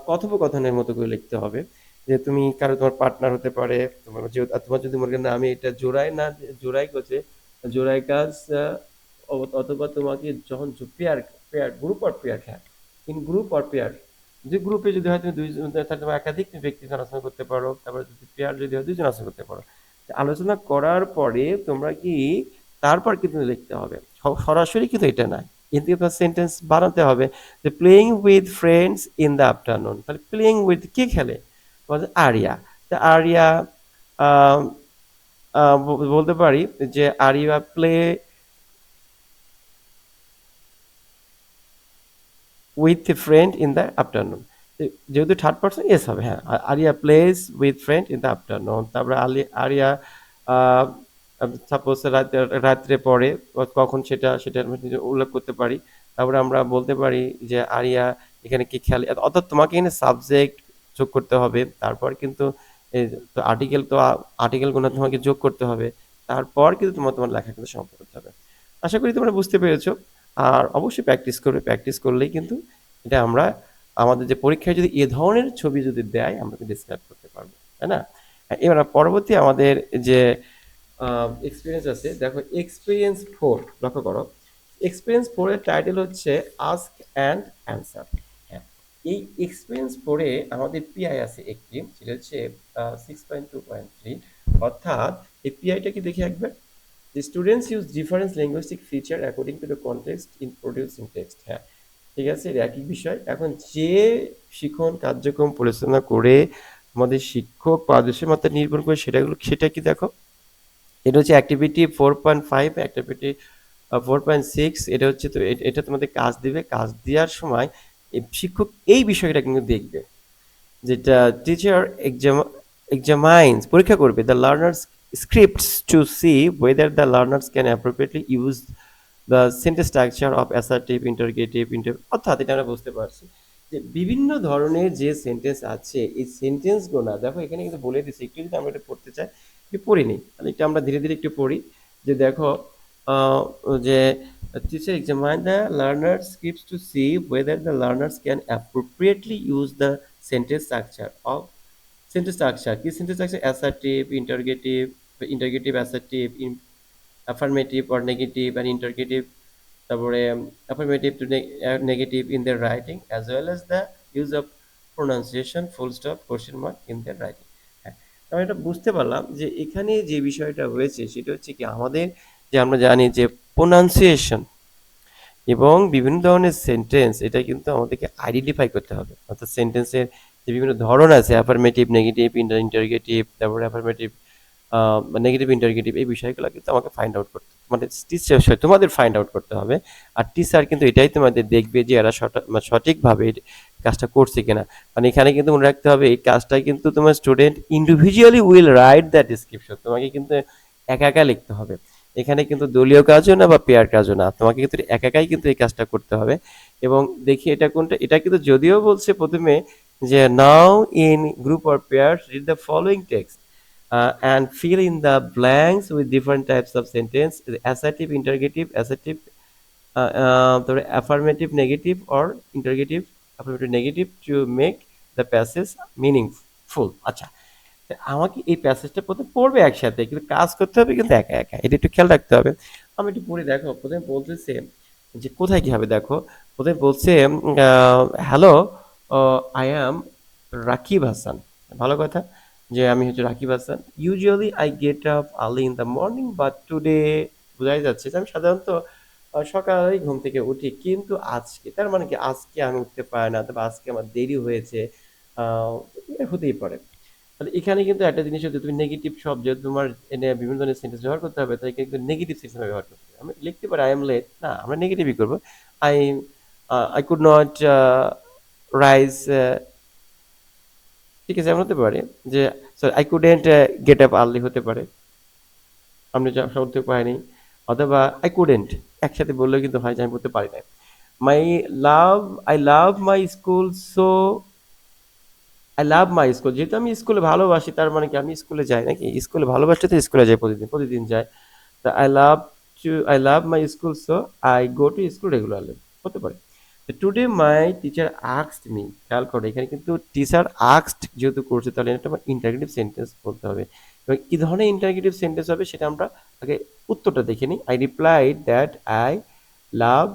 কথোপকথনের মতো করে লিখতে হবে। যে তুমি কারো তোমার পার্টনার হতে পারে, তোমার যেহেতু আর তোমার যদি মনে করেন না আমি এটা জোড়ায় না জোড়াই করছে জোড়ায় কাজ, অথবা তোমাকে যখন pair pair group or pair, হ্যাঁ ইন গ্রুপ অর পেয়ার, যে গ্রুপে যদি হয় তুমি দুইজন তাহলে তোমার একাধিক ব্যক্তি আলোচনা করতে পারো, তারপরে যদি পেয়ার যদি হয় দুইজন আলোচনা করতে পারো। আলোচনা করার পরে তোমরা কি তারপর কিন্তু লিখতে হবে, সরাসরি কিন্তু এটা না, কিন্তু তোমার সেন্টেন্স বানাতে হবে যে playing with friends in the afternoon. তাহলে প্লেইং উইথ কে খেলে? বলছে আরিয়া। তা আরিয়া আহ, বলতে পারি যে Arya play with a friend in the afternoon. যেহেতু থার্ড পার্সন এস হবে, হ্যাঁ Arya plays with friend in the afternoon. তারপরে আরিয়া সাপোজ রাত্রে পড়ে, কখন সেটা সেটা আমরা উল্লেখ করতে পারি। তারপরে আমরা বলতে পারি যে আরিয়া এখানে কি খেলে, অর্থাৎ তোমাকে এখানে সাবজেক্ট যোগ করতে হবে। তারপর কিন্তু আর্টিকেল তো আর্টিকেলগুলো তোমাকে যোগ করতে হবে। তারপর কিন্তু তোমার লেখা কিন্তু সমাপ্ত করতে হবে। আশা করি তোমরা বুঝতে পেরেছো। আর অবশ্যই প্র্যাকটিস করবে, প্র্যাকটিস করলেই কিন্তু এটা আমরা আমাদের যে পরীক্ষায় যদি এ ধরনের ছবি যদি দেয় আমরা কিন্তু ডিসক্রাইব করতে পারবো, তাই না? এবার পরবর্তী আমাদের যে এক্সপিরিয়েন্স আছে, দেখো এক্সপিরিয়েন্স 4 লক্ষ্য করো। এক্সপিরিয়েন্স 4 এর টাইটেল হচ্ছে আস্ক অ্যান্ড অ্যান্সার। হ্যাঁ, এই এক্সপিরিয়েন্স 4 এ আমাদের পিআই আছে একটি, সেটা হচ্ছে 6.2.3। অর্থাৎ এই পিআইটা কি দেখি একবার। The students use different linguistic feature according to the context in producing text. হ্যাঁ, ঠিক আছে, এর একই বিষয়। এখন যে শিখন কার্যক্রম পরিচালনা করে আমাদের শিক্ষক বা আদেশের মাত্রা নির্ভর করে সেটা কি দেখো। এটা হচ্ছে অ্যাক্টিভিটি 4.5, অ্যাক্টিভিটি 4.6। এটা হচ্ছে তো এটা তোমাদের কাজ দিবে, কাজ দেওয়ার সময় শিক্ষক এই বিষয়টা কিন্তু দেখবে, যেটা টিচার এক্সামাইন্স পরীক্ষা করবে the learners scripts to see whether the learners can appropriately use the sentence structure of assertive interrogative অর্থাৎ এটা আমরা বুঝতে পারছি যে বিভিন্ন ধরনের যে সেন্টেন্স আছে এই সেন্টেন্সগুলো দেখো এখানে কিন্তু বলে দিচ্ছি। একটু যদি আমরা এটা পড়তে চাই, একটু পড়ি নিই, তাহলে একটু আমরা ধীরে ধীরে একটু পড়ি। যে দেখো আহ, যে teacher examine the learner's scripts to see whether the learners can appropriately use the sentence structure of sentence structure কি sentence structure assertive interrogative assertive affirmative or negative and interrogative, তারপরে affirmative to negative in their writing as well as the use of pronunciation full stop question mark in their writing। আমি এটা বুঝতে পারলাম যে এখানে যে বিষয়টা হয়েছে সেটা হচ্ছে কি আমাদের যে আমরা জানি যে প্রোনাউন্সিয়েশন এবং বিভিন্ন ধরনের সেন্টেন্স এটা কিন্তু আমাদেরকে আইডেন্টিফাই করতে হবে, অর্থাৎ সেন্টেন্সের যে বিভিন্ন ধরন আছে অ্যাফার্মেটিভ, নেগেটিভ, ইন্টারগেটিভ, তারপরে অ্যাফার্মেটিভ, নেগেটিভ, ইন্টারগেটিভ, এই বিষয়গুলো কিন্তু আমাকে ফাইন্ড আউট করতে মানে টিচার তোমাদের ফাইন্ড আউট করতে হবে। আর টিচার কিন্তু এটাই তোমাদের দেখবে যে এরা সঠিকভাবে কাজটা করছে কিনা। মানে এখানে কিন্তু মনে রাখতে হবে এই কাজটা কিন্তু তোমার student individually will write the description, তোমাকে কিন্তু একা একা লিখতে হবে। এখানে কিন্তু দলীয় কাজও না বা পেয়ার কাজও না, তোমাকে কিন্তু একা একাই কিন্তু এই কাজটা করতে হবে। এবং দেখি এটা কোনটা, এটা কিন্তু যদিও বলছে প্রথমে যে নাও in group or pair read the following text and fill in the blanks with different types of sentence, assertive, interrogative, assertive, তারপরে affirmative, negative or interrogative, affirmative, negative to make the passage meaningful। আচ্ছা, আমাকে এই প্যাসেজটা প্রথমে পড়বে একসাথে, কিন্তু কাজ করতে হবে কিন্তু একা একা, এটা একটু খেয়াল রাখতে হবে। আমি একটু পড়ে দেখো, প্রথমে বলতেছে যে কোথায় কি হবে দেখো। প্রথমে বলছে hello, I am Rakib Hasan. ভালো কথা যে আমি হচ্ছে Rakib Hasan. Usually I get up early in the morning but today, বোঝাই যাচ্ছে যে আমি সাধারণত সকালেই ঘুম থেকে উঠি, কিন্তু আজকে, তার মানে কি আজকে আমি উঠতে পারি না, তবে আজকে আমার দেরি হয়েছে, হতেই পারে। তাহলে এখানে কিন্তু একটা জিনিস হচ্ছে তুমি নেগেটিভ শব্দ যেহেতু তোমার এনে বিভিন্ন ধরনের সেন্টেন্স ব্যবহার করতে হবে, তাই কিন্তু নেগেটিভ সেন্টেন্স ব্যবহার করতে হবে। আমি লিখতে পারি আই এম লেট, না আমরা নেগেটিভই করবো। I I could not rise, ঠিক আছে, এমন হতে পারে যে sorry I couldn't get up early হতে পারে, আমি উঠতে পারিনি। অথবা আই কুডেন্ট একসাথে বললেও কিন্তু হয় যে আমি পড়তে পারি না। My love, I love my school so, I love my school, যেহেতু আমি স্কুলে ভালোবাসি তার মানে কি আমি স্কুলে যাই নাকি, স্কুলে ভালোবাসতে তো স্কুলে যাই, প্রতিদিন প্রতিদিন যাই। তা I love my school so I go to school regularly, হতে পারে। Today my teacher asked me, খেয়াল করো এখানে কিন্তু টিচার আস্কড যেহেতু করছে তাহলে এটা আমার ইন্টারগেটিভ সেন্টেন্স বলতে হবে। এবং কি ধরনের ইন্টারগেটিভ সেন্টেন্স হবে সেটা আমরা আগে উত্তরটা দেখে নিই। I replied that I love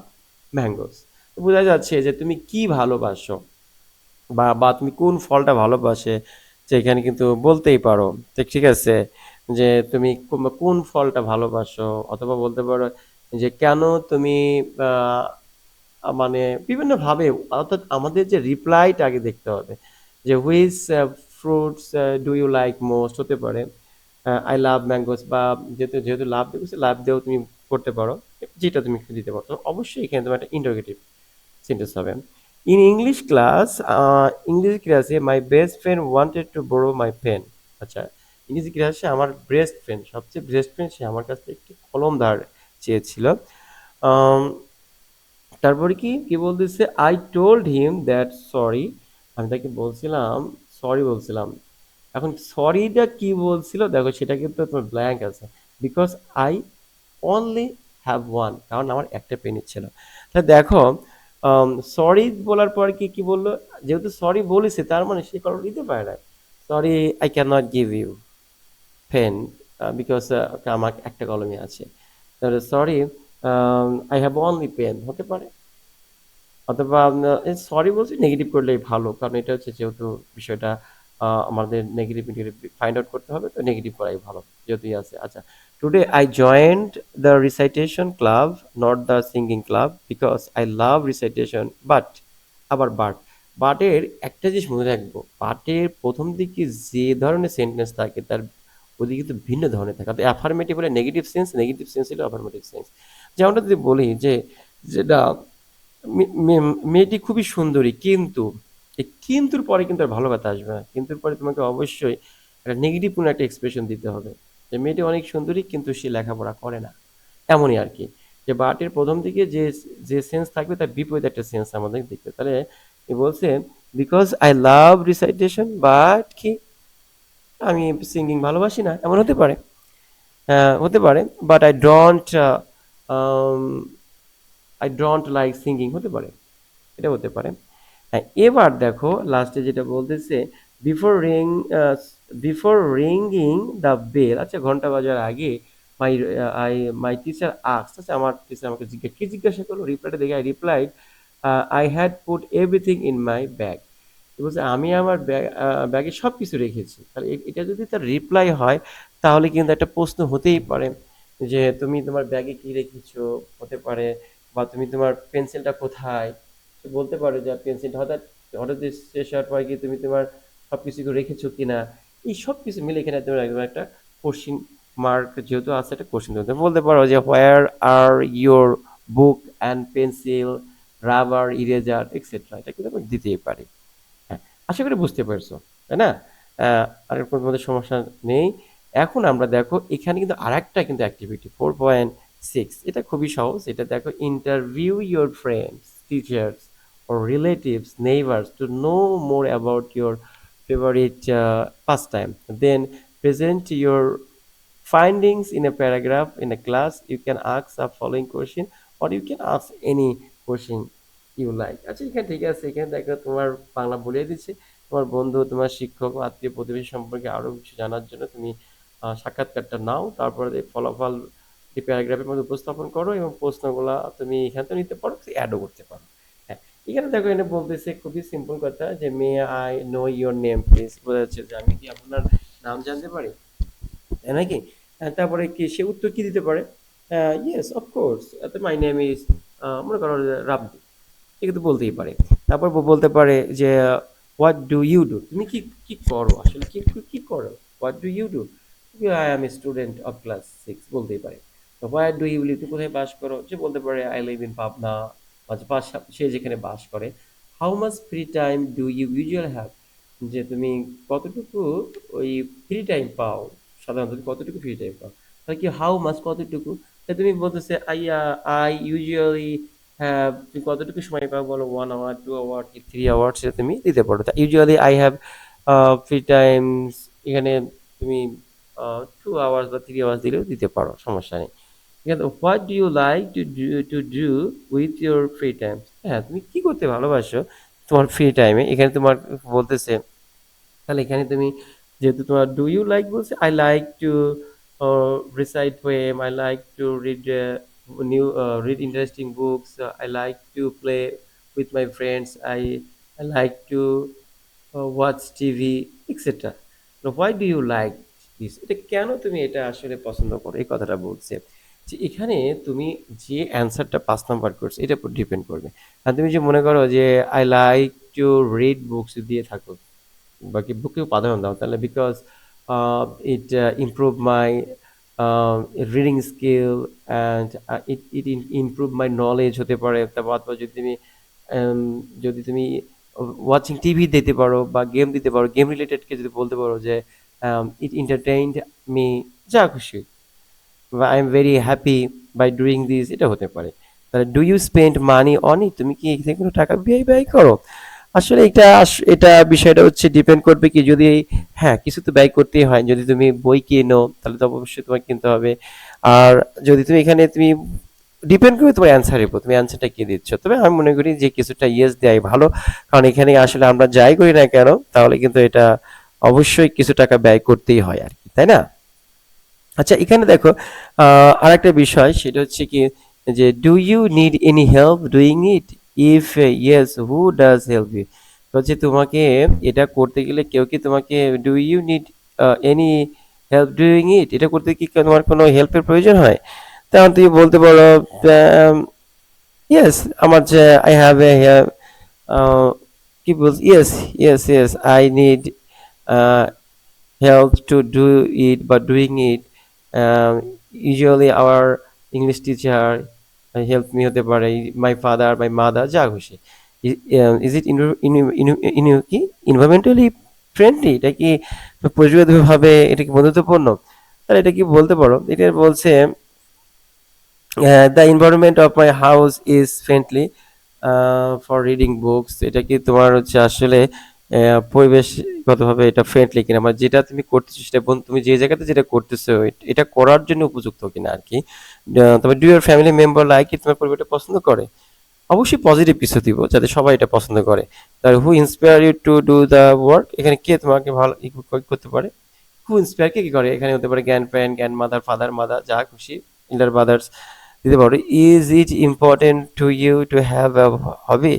mangoes, বোঝা যাচ্ছে যে তুমি কি ভালোবাসো বা বা তুমি কোন ফলটা ভালোবাসে, যে এখানে কিন্তু বলতেই পারো। তো ঠিক আছে, যে তুমি কোন ফলটা ভালোবাসো, অথবা বলতে পারো যে কেন তুমি আহ, মানে বিভিন্নভাবে, অর্থাৎ আমাদের যে রিপ্লাইটা আগে দেখতে হবে যে which fruits do you like most, হতে পারে আই লাভ ম্যাঙ্গোস, বা যেহেতু যেহেতু লাভ দেখেছি লাভ দিয়েও তুমি করতে পারো, যেটা তুমি দিতে পারো। তো অবশ্যই এখানে তোমার একটা ইন্টারোগেটিভ সেন্টেন্স হবে। ইন ইংলিশ ক্লাসে my best friend wanted to borrow my pen. আচ্ছা, ইংরেজি ক্লাসে আমার বেস্ট ফ্রেন্ড, সবচেয়ে বেস্ট ফ্রেন্ড, সে আমার কাছ থেকে একটি কলম ধার চেয়েছিল। আম, তারপরে কি কি বলতেছে, I told him that sorry, আমি তাকে বলছিলাম, সরি বলছিলাম। এখন সরিটা কি বলছিল দেখো, সেটা কিন্তু তোমার ব্ল্যাঙ্ক আছে, because I only have one, কারণ আমার একটা পেনই ছিল। তা দেখো সরি বলার পর কি কি বললো, যেহেতু সরি বলেছে তার মানে সে কলম দিতে পারে না। Sorry I can not give you pen because আমার একটা কলমই আছে। তাহলে sorry I have only pen হতে পারে। অথবা সরি বলছি নেগেটিভ করলেই ভালো, কারণ এটা হচ্ছে যেহেতু বিষয়টা আমাদের নেগেটিভ নেগেটিভ ফাইন্ড আউট করতে হবে, তো নেগেটিভ করাই ভালো যেহেতুই আছে। আচ্ছা, today I joined the recitation club not the singing club because I love recitation but, আবার বাটের একটা জিনিস মনে রাখবো, বাটের প্রথম দিকে যে ধরনের সেন্টেন্স থাকে তার ওদিকে কিন্তু ভিন্ন ধরনের থাকে। অর্থাৎ অ্যাফার্মেটিভ হলে নেগেটিভ সেন্স হলে অ্যাফার্মেটিভ সেন্স। যেমনটা যদি বলি যে যেটা মেয়েটি খুবই সুন্দরী, কিন্তু এই কিন্তুর পরে কিন্তু আর ভালো কথা আসবে না, কিন্তুর পরে তোমাকে অবশ্যই একটা নেগেটিভ কোনো একটা এক্সপ্রেশন দিতে হবে, যে মেয়েটি অনেক সুন্দরী কিন্তু সে লেখাপড়া করে না, এমনই আর কি। যে বাটের প্রথম দিকে যে যে সেন্স থাকবে তার বিপরীত একটা সেন্স আমাদের দেখতে। তাহলে এ বলছে because I love recitation but কি, আমি সিঙ্গিং ভালোবাসি না, এমন হতে পারে। হতে পারে but I don't like singing হতে পারে, এটা হতে পারে। হ্যাঁ, এবার দেখো লাস্টে যেটা বলতেছে before ring before ringing the bell, আচ্ছা ঘন্টা বাজার আগে মাই মাই টিচার আস্কড, আচ্ছা আমার টিচার আমাকে জিজ্ঞাসা করলো, রিপ্লাইটা দেখে I replied I had put everything in my bag. বলছে আমি আমার ব্যাগে সব কিছু রেখেছি। তাহলে এটা যদি তার রিপ্লাই হয়, তাহলে কিন্তু একটা প্রশ্ন হতেই পারে যে তুমি তোমার ব্যাগে কি রেখেছো, হতে পারে, বা তুমি তোমার পেন্সিলটা কোথায়। সে বলতে পারে যে পেন্সিলটা হঠাৎ হঠাৎ শেষ হওয়ার পরে কি তুমি তোমার সব কিছু রেখেছো কিনা। এই সব কিছু মিলে এখানে তোমার একদম একটা কোশ্চিন মার্ক যেহেতু আছে, একটা কোশ্চিন তুমি বলতে পারো যে where are your book and pencil, rubber, eraser etcetera. এটা কিন্তু আমরা দিতেই পারি। হ্যাঁ, আশা করি বুঝতে পারছো, তাই না? আর কোনো মধ্যে সমস্যা নেই। এখন আমরা দেখো এখানে কিন্তু আরেকটা কিন্তু অ্যাক্টিভিটি 4.6, এটা খুবই সহজ। এটা দেখো, interview your friends, teachers or relatives, neighbors to know more about your favorite pastime. Then present your findings in a paragraph in a class. You can ask the following question, or you can ask any question you like. আচ্ছা, এখানে ঠিক আছে। এখানে দেখো তোমার বাংলা বলে দিচ্ছে। তোমার বন্ধু, তোমার শিক্ষক, আত্মীয় প্রতিবেশী সম্পর্কে আরো কিছু জানার জন্য তুমি সাক্ষাৎকারটা নাও। তারপরে এই ফলাফল এই প্যারাগ্রাফের মধ্যে উপস্থাপন করো, এবং প্রশ্নগুলা তুমি এখান থেকে নিতে পারো, অ্যাডও করতে পারো। হ্যাঁ, এখানে দেখো, এখানে বলতেছে খুবই সিম্পল কথা যে may I know your name please. বোঝা যাচ্ছে যে আমি কি আপনার নাম জানতে পারি, তাই নাকি? তারপরে কি সে উত্তর কি দিতে পারে? Yes of course, my name is, মনে করো যে রাব্বি। সে কিন্তু বলতেই পারে। তারপর বলতে পারে যে হোয়াট ডু ইউ ডু, তুমি কি কি করো, আসলে কি কি কি করো। What do you do, I am a student of class 6, বলতেই পারে। তো হোয়ার ডু ইউ লিভ, তুমি কোথায় বাস করো, যে বলতে পারে আই লিভ ইন পাবনা, বা সে যেখানে বাস করে। How much free time do you usual have, যে তুমি কতটুকু ওই ফ্রি টাইম পাও, সাধারণত তুমি কতটুকু ফ্রি টাইম পাও। তাহলে কি হাউ মাচ কতটুকু, তাহলে তুমি বলতেছে আই ইউজুয়ালি হ্যাভ, তুমি কতটুকু সময় পাও বলো, 1 আওয়ার, 2 আওয়ার, কি 3 আওয়ার, সেটা তুমি দিতে পারো। তা usually I have free Times, এখানে তুমি 2 আওয়ার্স বা 3 আওয়ার্স দিলেও দিতে পারো, সমস্যা নেই। ঠিক আছে, what do you like to do with your free time, হ্যাঁ তুমি কি করতে ভালোবাসো তোমার ফ্রি টাইমে, এখানে তোমার বলতেছে। তাহলে এখানে তুমি যেহেতু তোমার ডু ইউ লাইক বলছে, I like to recite poem, I like to read interesting books, I like to play with my friends, I like to watch TV etcetera. Why do you like this, এটা কেন তুমি এটা আসলে পছন্দ করো, এই কথাটা বলছে। যে এখানে তুমি যে অ্যান্সারটা 5 নাম্বার করছো এটার উপর ডিপেন্ড করবে। আর তুমি যে মনে করো যে I like to read books দিয়ে থাকো, বাকি বুকেও প্রাধান্য দাও, তাহলে because it improve my reading skill and it it improve my knowledge হতে পারে। তারপর অথবা যদি তুমি ওয়াচিং টিভি দিতে পারো বা গেম দিতে পারো, গেম রিলেটেডকে যদি বলতে পারো যে ইট এন্টারটেইনড মি, যা খুশি, বা I am very happy by doing this, এটা হতে পারে। তাহলে do you spend money on it, তুমি কি এখানে কোনো টাকা ব্যয় করো। আসলে এটা বিষয়টা হচ্ছে ডিপেন্ড করবে কি, যদি হ্যাঁ কিছু তো ব্যয় করতেই হয়। যদি তুমি বই কিনো তাহলে তো অবশ্যই তোমার কিনতে হবে। আর যদি তুমি এখানে তুমি ডিপেন্ড করবে তোমার অ্যান্সারের উপর, তুমি অ্যান্সারটা কি দিচ্ছ। তবে আমি মনে করি যে কিছুটা ইয়েস দেওয়াই ভালো, কারণ এখানে আসলে আমরা যাই করি না কেন, তাহলে কিন্তু এটা অবশ্যই কিছু টাকা ব্যয় করতেই হয় আর কি, তাই না? আচ্ছা, এখানে দেখো আরেকটা বিষয়, সেটা হচ্ছে কি যে do you need any help doing it, if yes who does help you. হচ্ছে তোমাকে এটা করতে গেলে কেউ কি তোমাকে, do you need any help doing it, এটা করতে কি তোমার কোনো হেল্পের প্রয়োজন হয়? তখন তুমি বলতে পারো ইয়েস, আমার যে আই হ্যাভ এ কি বল, yes yes yes I need help to do it but doing it, usually our English teacher help me হতে পারে, my father, my mother, যা খুশি। is it কি environmentally friendly, এটা কি পরিবেশগতভাবে এটা কি বন্ধুত্বপূর্ণ, তাহলে এটা কি বলতে পারো, এটা বলছে the environment of my house is friendly for reading books, এটা কি তোমার হচ্ছে আসলে পরিবেশগতভাবে এটা ফ্রেন্ডলি কিনা, মানে যেটা তুমি করতেছো সেটা তুমি যে জায়গাতে যেটা করতেছো এটা করার জন্য উপযুক্ত কিনা আর কি। তবে do your family member like it, তোমার পরিবারটা পছন্দ করে। অবশ্যই পজিটিভ কিছু দিব যাতে সবাই এটা পছন্দ করে। তার who inspire you to do the work, এখানে কে তোমাকে ভালো করতে পারে, হু ইন্সপায়ার কে কি করে, এখানে হতে পারে grand parent, grand mother, father, mother, যা খুশি, ইল্ডার ব্রাদার্স দিতে পারো। Is it important to you to have a hobby,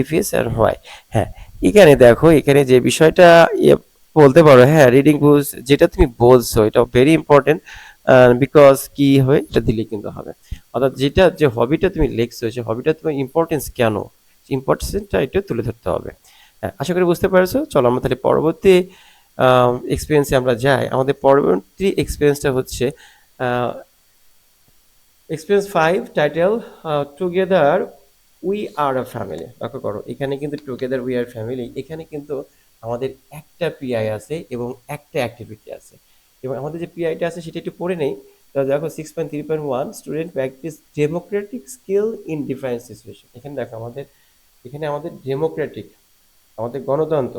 if yes আর হোয়াই। হ্যাঁ, এখানে দেখো, এখানে যে বিষয়টা ইয়ে বলতে পারো, হ্যাঁ, রিডিং বুকস যেটা তুমি বলছো এটা ভেরি ইম্পর্টেন্ট, বিকজ কি হবে এটা দিলে কিন্তু হবে। অর্থাৎ যেটা যে হবিটা তুমি লিখছো সেই হবিটা তোমার ইম্পর্টেন্স কেন, ইম্পর্টেন্সটা এটা তুলে ধরতে হবে। হ্যাঁ, আশা করি বুঝতে পারছো। চলো আমরা তাহলে পরবর্তী এক্সপিরিয়েন্সে আমরা যাই। আমাদের পরবর্তী এক্সপিরিয়েন্সটা হচ্ছে experience 5, title together we are a family. লক্ষ্য করো, এখানে কিন্তু টুগেদার উই আর ফ্যামিলি, এখানে কিন্তু আমাদের একটা পিআই আছে এবং একটা অ্যাক্টিভিটি আছে, এবং আমাদের যে পিআইটা আছে সেটা একটু পড়ে নেই। তো দেখো 6.3.1 student practice Democratic skill in different situation. এখানে দেখো আমাদের, এখানে আমাদের ডেমোক্রেটিক, আমাদের গণতন্ত্র,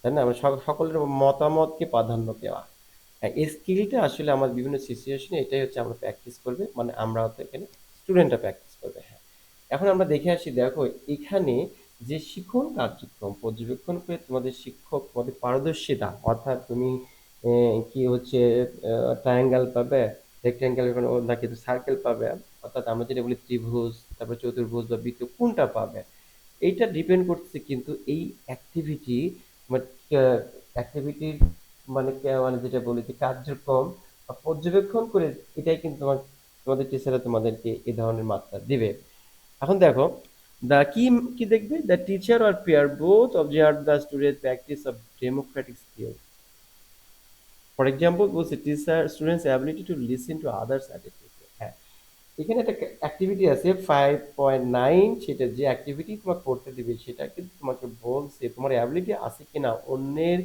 তাই না, আমরা সকলের মতামতকে প্রাধান্য দেওয়া। হ্যাঁ, এই স্কিলটা আসলে আমার বিভিন্ন সিচুয়েশনে এটাই হচ্ছে আমরা প্র্যাকটিস করবে, মানে আমরা তো এখানে স্টুডেন্টরা প্র্যাকটিস করবে। হ্যাঁ, এখন আমরা দেখে আসি। দেখো এখানে যে শিখন কার্যক্রম পর্যবেক্ষণ করে তোমাদের শিক্ষক তোমাদের পারদর্শিতা, অর্থাৎ তুমি কি হচ্ছে ট্রায়াঙ্গেল পাবে, রেক্ট্যাঙ্গেল নাকি সার্কেল পাবে, অর্থাৎ আমরা যেটা বলি ত্রিভুজ, তারপর চতুর্ভুজ বা বৃত্ত, কোনটা পাবে, এইটা ডিপেন্ড করতেছে কিন্তু এই অ্যাক্টিভিটি, মানে অ্যাক্টিভিটির মানে মানে যেটা বলি যে কার্যক্রম বা পর্যবেক্ষণ করে, এটাই কিন্তু তোমাদের টিচাররা তোমাদেরকে এই ধরনের মাত্রা দিবে। এখন দেখো, দ্য কি কি দেখবে, দ্য টিচার আর peer both observe the student practice of democratic skill. For example বলছে teacher students ability to listen to others attitude. হ্যাঁ, এখানে একটা অ্যাক্টিভিটি আছে 5.9, সেটা যে অ্যাক্টিভিটি তোমাকে করতে দিবে সেটা কিন্তু তোমাকে বলছে তোমার অ্যাবিলিটি আছে কিনা অন্যের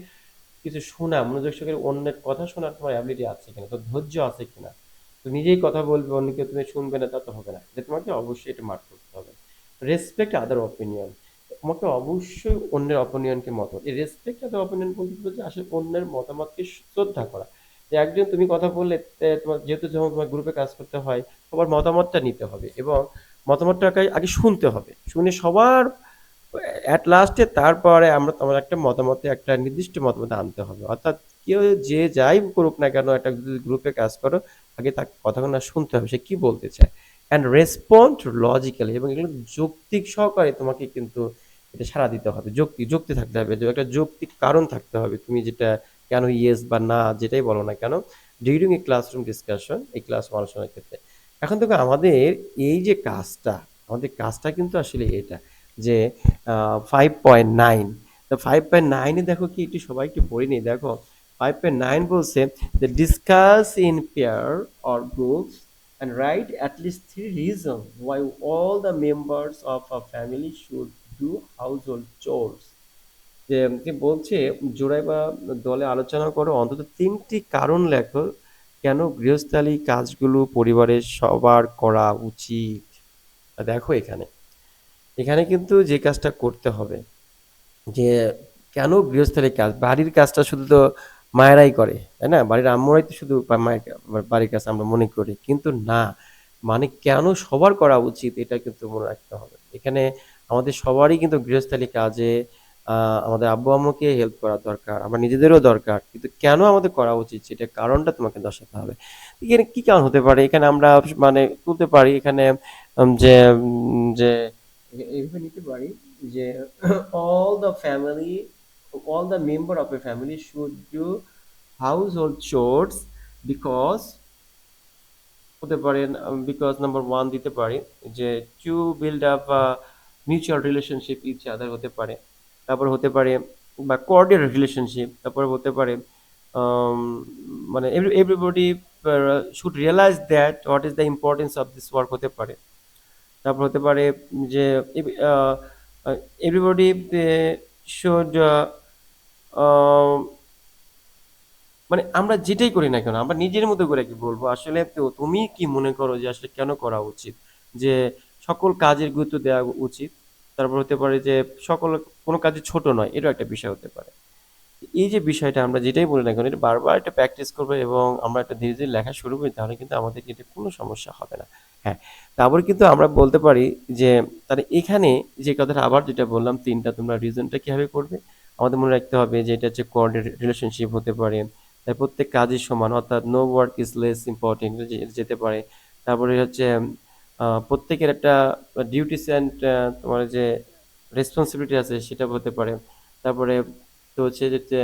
কিছু শোনা, মনোযোগ সহকারে অন্যের কথা শোনার তোমার অ্যাবিলিটি আছে কিনা, তো ধৈর্য আছে কিনা। তো নিজেই কথা বলবে, অন্যকে তুমি শুনবে না, তা তো হবে না, এটা তোমাকে অবশ্যই এটা মার্ক করতে হবে। রেসপেক্ট আদার অপিনিয়ন, তোমাকে অবশ্যই অন্যের অপিনিয়নকে মত, এই রেসপেক্ট আদার অপিনিয়ন বলতে হচ্ছে আসলে অন্যের মতামতকে শ্রদ্ধা করা। যে একজন তুমি কথা বললে, তোমার যেহেতু যখন তোমার গ্রুপে কাজ করতে হয় সবার মতামতটা নিতে হবে, এবং মতামতটাকে আগে শুনতে হবে, শুনে সবার অ্যাট লাস্টে তারপরে আমরা তোমার একটা মতামতে একটা নির্দিষ্ট মতামত আনতে হবে। অর্থাৎ কেউ যে যাই করুক না কেন, একটা যদি গ্রুপে কাজ করো, আগে তার কথাগুলো শুনতে হবে সে কি বলতে চায়, অ্যান্ড রেসপন্ড লজিক্যালি, এবং এগুলো যৌক্তিক সহকারে তোমাকে কিন্তু এটা সাড়া দিতে হবে, যুক্তি যুক্তি থাকতে হবে, যে একটা যৌক্তিক কারণ থাকতে হবে, তুমি যেটা কেন ইয়েস বা না যেটাই বলো না কেন ডিউরিং এ ক্লাসরুম ডিসকাশন, এই ক্লাসরুম আলোচনার ক্ষেত্রে। এখন দেখো আমাদের এই যে কাজটা, আমাদের কাজটা কিন্তু আসলে এটা যে 5.9, তো 5.9-এ দেখো কি, একটু সবাই একটু পড়ে নিই। দেখো 5.9 বলছে যে discuss in pair or groups and write at least 3 reasons why all the members of a family should do household chores। যে যে বলছে জোড়ায় বা দলে আলোচনা করো, অন্তত 3টি কারণ লেখো কেন গৃহস্থালী কাজগুলো পরিবারের সবার করা উচিত। দেখো এখানে, এখানে কিন্তু যে কাজটা করতে হবে, যে কেন গৃহস্থালী কাজ, বাড়ির কাজটা শুধু তো মায়েরাই করে, তাই না, বাড়ির আম্মুরাই তো শুধু মায়ের বাড়ির কাজ আমরা মনে করি, কিন্তু না, মানে কেন সবার করা উচিত এটা কিন্তু মনে রাখতে হবে। এখানে আমাদের সবারই কিন্তু গৃহস্থালী কাজে আমাদের আব্বু আম্মুকে হেল্প করা দরকার, আমরা নিজেদেরও দরকার, কিন্তু কেন আমাদের করা উচিত সেটা কারণটা তোমাকে দর্শাতে হবে। এখানে কি কারণ হতে পারে, এখানে আমরা মানে তুলতে পারি এখানে যে এইভাবে নিতে পারি যে all the family, all the member of a family should do household chores because হতে পারে, বিকজ নাম্বার ওয়ান দিতে পারি যে to build up mutual relationship each other হতে পারে, তারপর হতে পারে বা কোঅর্ডিনেট রিলেশনশিপ, তারপর হতে পারে um, মানে everybody should realize that what is the importance of this work হতে পারে। তারপর হতে পারে যে এভরিবডি শুড, মানে আমরা যেটাই করি না কেন আমরা নিজের মতো করে কি বলবো আসলে, তো তুমি কি মনে করো যে আসলে কেন করা উচিত, যে সকল কাজের গুরুত্ব দেওয়া উচিত। তারপর হতে পারে যে সকল, কোনো কাজে ছোট নয়, এটাও একটা বিষয় হতে পারে। এই যে বিষয়টা আমরা যেটাই বলি না কেন এটা বারবার একটা প্র্যাকটিস করবো এবং আমরা একটা ধীরে ধীরে লেখা শুরু করি, তাহলে কিন্তু আমাদের এটা কোনো সমস্যা হবে না। হ্যাঁ, তারপরে কিন্তু আমরা বলতে পারি যে তাহলে এখানে যে কথাটা আবার যেটা বললাম তিনটা, তোমরা রিজনটা কিভাবে করবে আমাদের মনে রাখতে হবে যে এটা হচ্ছে কোঅর্ডিনেট রিলেশনশিপ হতে পারে, তাই প্রত্যেক কাজই সমান, অর্থাৎ no work is less important যেতে পারে। তারপরে হচ্ছে প্রত্যেকের একটা ডিউটিস অ্যান্ড তোমার যে রেসপন্সিবিলিটি আছে সেটা হতে পারে। তারপরে তো হচ্ছে যে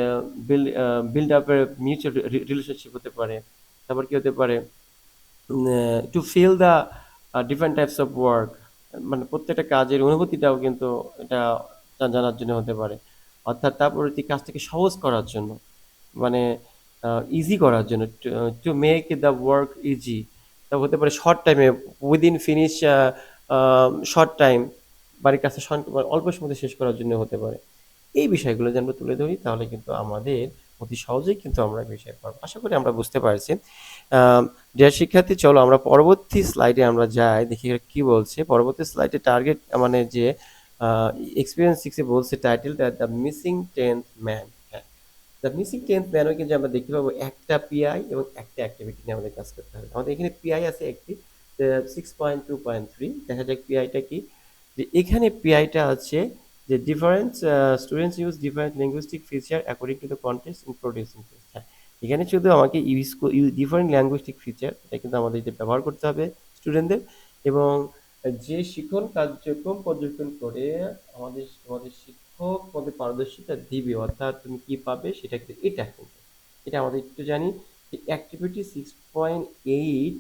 বিল্ড বিল্ড আপের মিউচুয়াল রিলেশনশিপ হতে পারে। তারপর কি হতে পারে, to feel the different types of work, মানে প্রত্যেকটা কাজের অনুভূতিটাও কিন্তু এটা জানার জন্য হতে পারে। অর্থাৎ তার পরবর্তী কাজটাকে সহজ করার জন্য, মানে ইজি করার জন্য, to make the work easy. তা হতে পারে শর্ট টাইমে, উইদিন ফিনিশ, শর্ট টাইম, বাড়ির কাছে অল্প সময়তে শেষ করার জন্য হতে পারে। এই বিষয়গুলো যদি আমরা তুলে ধরি তাহলে কিন্তু আমাদের অতি সহজেই কিন্তু আমরা বিষয় পারবো। আশা করি আমরা বুঝতে পারছি। ডিয়ার শিক্ষার্থী, চলো আমরা পরবর্তী স্লাইডে আমরা যাই, দেখি এরা কি বলছে। পরবর্তী স্লাইডে টার্গেট মানে যে এক্সপিরিয়েন্স 6 বলছে টাইটেলটা দ্য মিসিং 10th ম্যান। হ্যাঁ, দ্য মিসিং 10th ম্যানও কিন্তু আমরা দেখতে পাবো একটা পিআই এবং একটা অ্যাক্টিভিটি নিয়ে আমাদের কাজ করতে হবে। আমাদের এখানে পিআই আছে একটি 6.2.3। দেখা যাক পিআইটা কি। যে এখানে পিআইটা আছে যে different students use different linguistic feature according to the context in producing text. হ্যাঁ, এখানে শুধু আমাকে ইউজ ডিফারেন্ট ল্যাঙ্গুইস্টিক ফিচার, এটা কিন্তু আমাদের এটা ব্যবহার করতে হবে স্টুডেন্টদের। এবং যে শিক্ষণ কার্যক্রম পর্যবেক্ষণ করে আমাদের আমাদের শিক্ষক আমাদের পারদর্শিতা দিবে, অর্থাৎ তুমি কি পাবে সেটা কিন্তু এটা কিন্তু এটা আমাদের একটু জানি যে অ্যাক্টিভিটি 6.8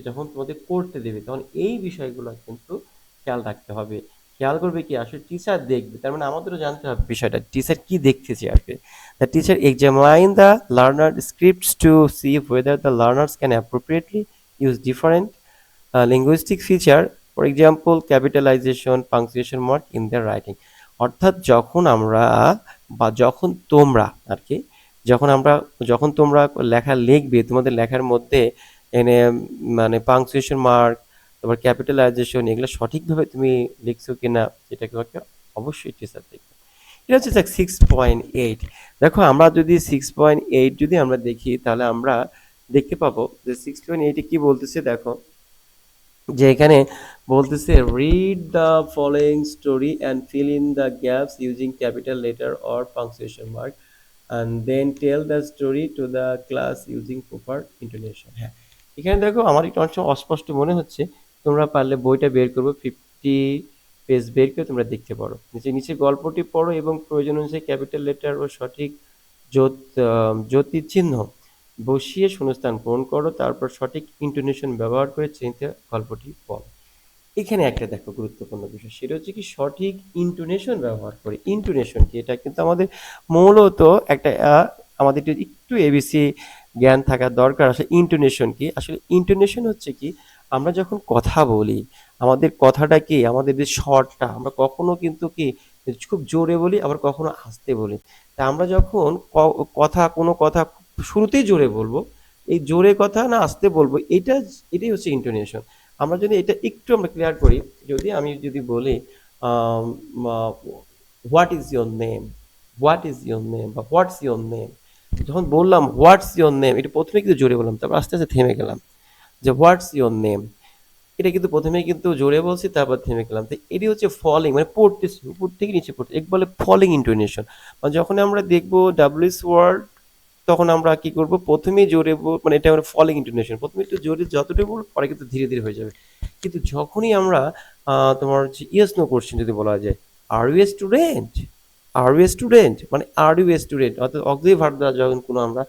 যখন তোমাদের করতে দেবে তখন এই বিষয়গুলো কিন্তু খেয়াল রাখতে হবে। খেয়াল করবে কি, আসলে টিচার দেখবে, তার মানে আমাদেরও জানতে হবে বিষয়টা টিচার কি দেখতেছে আসবে। The teacher examine the learner scripts to see whether the learners can appropriately use different linguistic feature, for example capitalization, punctuation mark in their writing। অর্থাৎ যখন আমরা বা যখন তোমরা আর কি যখন তোমরা লেখা লিখবে, তোমাদের লেখার মধ্যে এনে মানে পাংচুয়েশন মার্ক, তারপর ক্যাপিটালাইজেশন, এগুলো সঠিকভাবে তুমি লিখছো কিনা সেটা তোমাকে অবশ্যই টিচার দেখবে। এটা হচ্ছে 6.8। দেখো আমরা যদি 6.8 যদি আমরা দেখি তাহলে আমরা দেখতে পাবো যে 6.8 কি বলতেছে। দেখো যে এখানে বলতেছে read the following story and fill in the gaps using capital letter or punctuation mark and then tell the story to the class using proper intonation. হ্যাঁ, এখানে দেখো আমার একটু অনেক সময় অস্পষ্ট মনে হচ্ছে, তোমরা পারলে বইটা বের করবো, 50 পেজ বের করে তোমরা দেখতে পারো, নিচে গল্পটি পড়ো এবং প্রয়োজন অনুযায়ী ক্যাপিটাল লেটার ও সঠিক জ্যোতি চিহ্ন বসিয়ে শূন্যস্থান পূরণ করো, তারপর সঠিক ইন্টোনেশন ব্যবহার করে চিহ্নিত গল্পটি বলো। এখানে একটা দেখো গুরুত্বপূর্ণ বিষয়, সেটা হচ্ছে কি সঠিক ইন্টোনেশন ব্যবহার করে। ইন্টোনেশন কি, এটা কিন্তু আমাদের মূলত একটা আমাদের একটু এবিসি জ্ঞান থাকা দরকার। আসলে ইন্টোনেশন কি, আসলে ইন্টোনেশন হচ্ছে কি, আমরা যখন কথা বলি আমাদের কথাটা কি, আমাদের যে স্বরটা আমরা কখনো কিন্তু কি খুব জোরে বলি, আবার কখনো আস্তে বলি। তা আমরা যখন কোনো কথা শুরুতেই জোরে বলবো, এই জোরে কথা না আস্তে বলবো, এটাই হচ্ছে ইন্টোনেশন। আমরা যদি এটা একটু আমরা ক্লিয়ার করি, আমি যদি বলি what is your name, what is your name বা হোয়াটস ইয়োর নেম, যখন বললাম হোয়াটস ইয়োর নেম, এটা প্রথমে কিন্তু জোরে বললাম, তারপর আস্তে আস্তে থেমে গেলাম। যে হোয়াটস ইয়োর নেম, এটা কিন্তু প্রথমে কিন্তু জোরে বলছি তারপর থেমে গেলাম। তো এটি হচ্ছে ফলিং, মানে পড়তেছি উপর থেকে নিচে পড়তে, এক বলে ফলিং ইন্টোনেশন। যখন আমরা দেখবো ডাব্লিউএস ওয়ার্ড তখন আমরা কি করব, প্রথমেই জোরে মানে এটা আমরা ফলিং ইন্টোনেশন, প্রথমে একটু জোরে যতটুকু বলবো পরে কিন্তু ধীরে ধীরে হয়ে যাবে। কিন্তু যখনই আমরা তোমার হচ্ছে ইয়েস নো কোশ্চেন যদি বলা যায়, are you a student, are you a student, মানে আর ইউ এ স্টুডেন্ট, অর্থাৎ অক্সিলারি ভার্ব দ্বারা যখন কোনো আমরা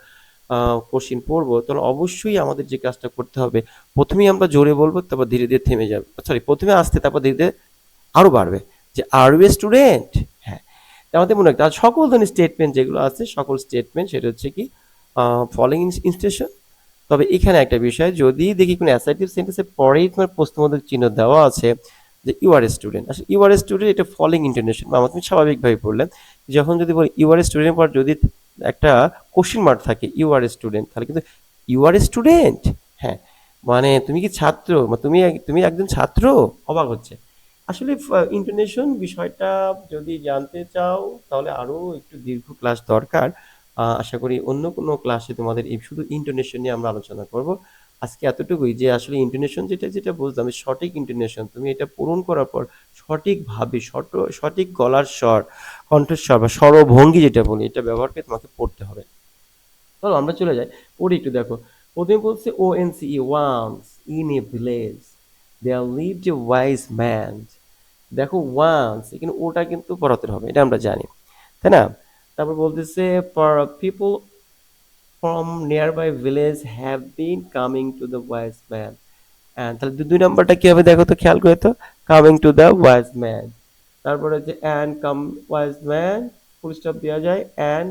কোশ্চেন পড়বো তখন অবশ্যই আমাদের যে কাজটা করতে হবে, প্রথমেই আমরা জোরে বলবো তারপর ধীরে ধীরে থেমে যাবে, সরি প্রথমে আসতে তারপর ধীরে ধীরে আরো বাড়বে, যে আর ইউ এ স্টুডেন্ট। হ্যাঁ, আমাদের মনে রাখতে, আর সকল ধরনের স্টেটমেন্ট যেগুলো আছে সকল স্টেটমেন্ট সেটা হচ্ছে কি ফলোইং ইনস্টেশন। তবে এখানে একটা বিষয়, যদি দেখি কোনো অ্যাসার্টিভ সেন্টেন্সের পরেই তোমার প্রশ্নবোধক চিহ্ন দেওয়া আছে যে ইউ আর এ স্টুডেন্ট, আসলে ইউ আর এ স্টুডেন্ট এটা ফলোইং ইন্টোনেশন বা তুমি স্বাভাবিকভাবে পড়লেন। যখন যদি বলি ইউ আর এ স্টুডেন্ট পর যদি একটা কোশ্চেন মার্ক থাকে ইউ আর এ স্টুডেন্ট, তাহলে কিন্তু ইউ আর এ স্টুডেন্ট। হ্যাঁ, মানে তুমি কি ছাত্র, তুমি একজন ছাত্র, অবাক হচ্ছে। আসলে ইন্টোনেশন বিষয়টা যদি জানতে চাও তাহলে আরো একটু দীর্ঘ ক্লাস দরকার। আশা করি অন্য কোনো ক্লাসে তোমাদের এই শুধু ইন্টোনেশন নিয়ে আমরা আলোচনা করব। আজকে এতটুকুই, যে আসলে ইন্টোনেশন যেটা যেটা বুঝলাম, সঠিক ইন্টোনেশন তুমি এটা পূরণ করার পর সঠিকভাবে সঠিক গলার স্বর, কণ্ঠস্বর বা স্বরভঙ্গি যেটা বলি, এটা ব্যবহার করে তোমাকে পড়তে হবে। চলো আমরা চলে যাই, পড়ি একটু। দেখো প্রথমে বলছে ONCE, once in a village there lived a wise man. দেখো ওয়ান্স, এখানে ওটা কিন্তু পড়াতে হবে, এটা আমরা জানি। তাই না? তারপর বলতেছে people from nearby village have been coming to the wise man. তাহলে দুই নাম্বারটা কি হবে দেখো তো, খেয়াল করে তো, coming to the wise man. তারপরে হচ্ছে and come wise man, full stop দেওয়া যায় অ্যান্ড,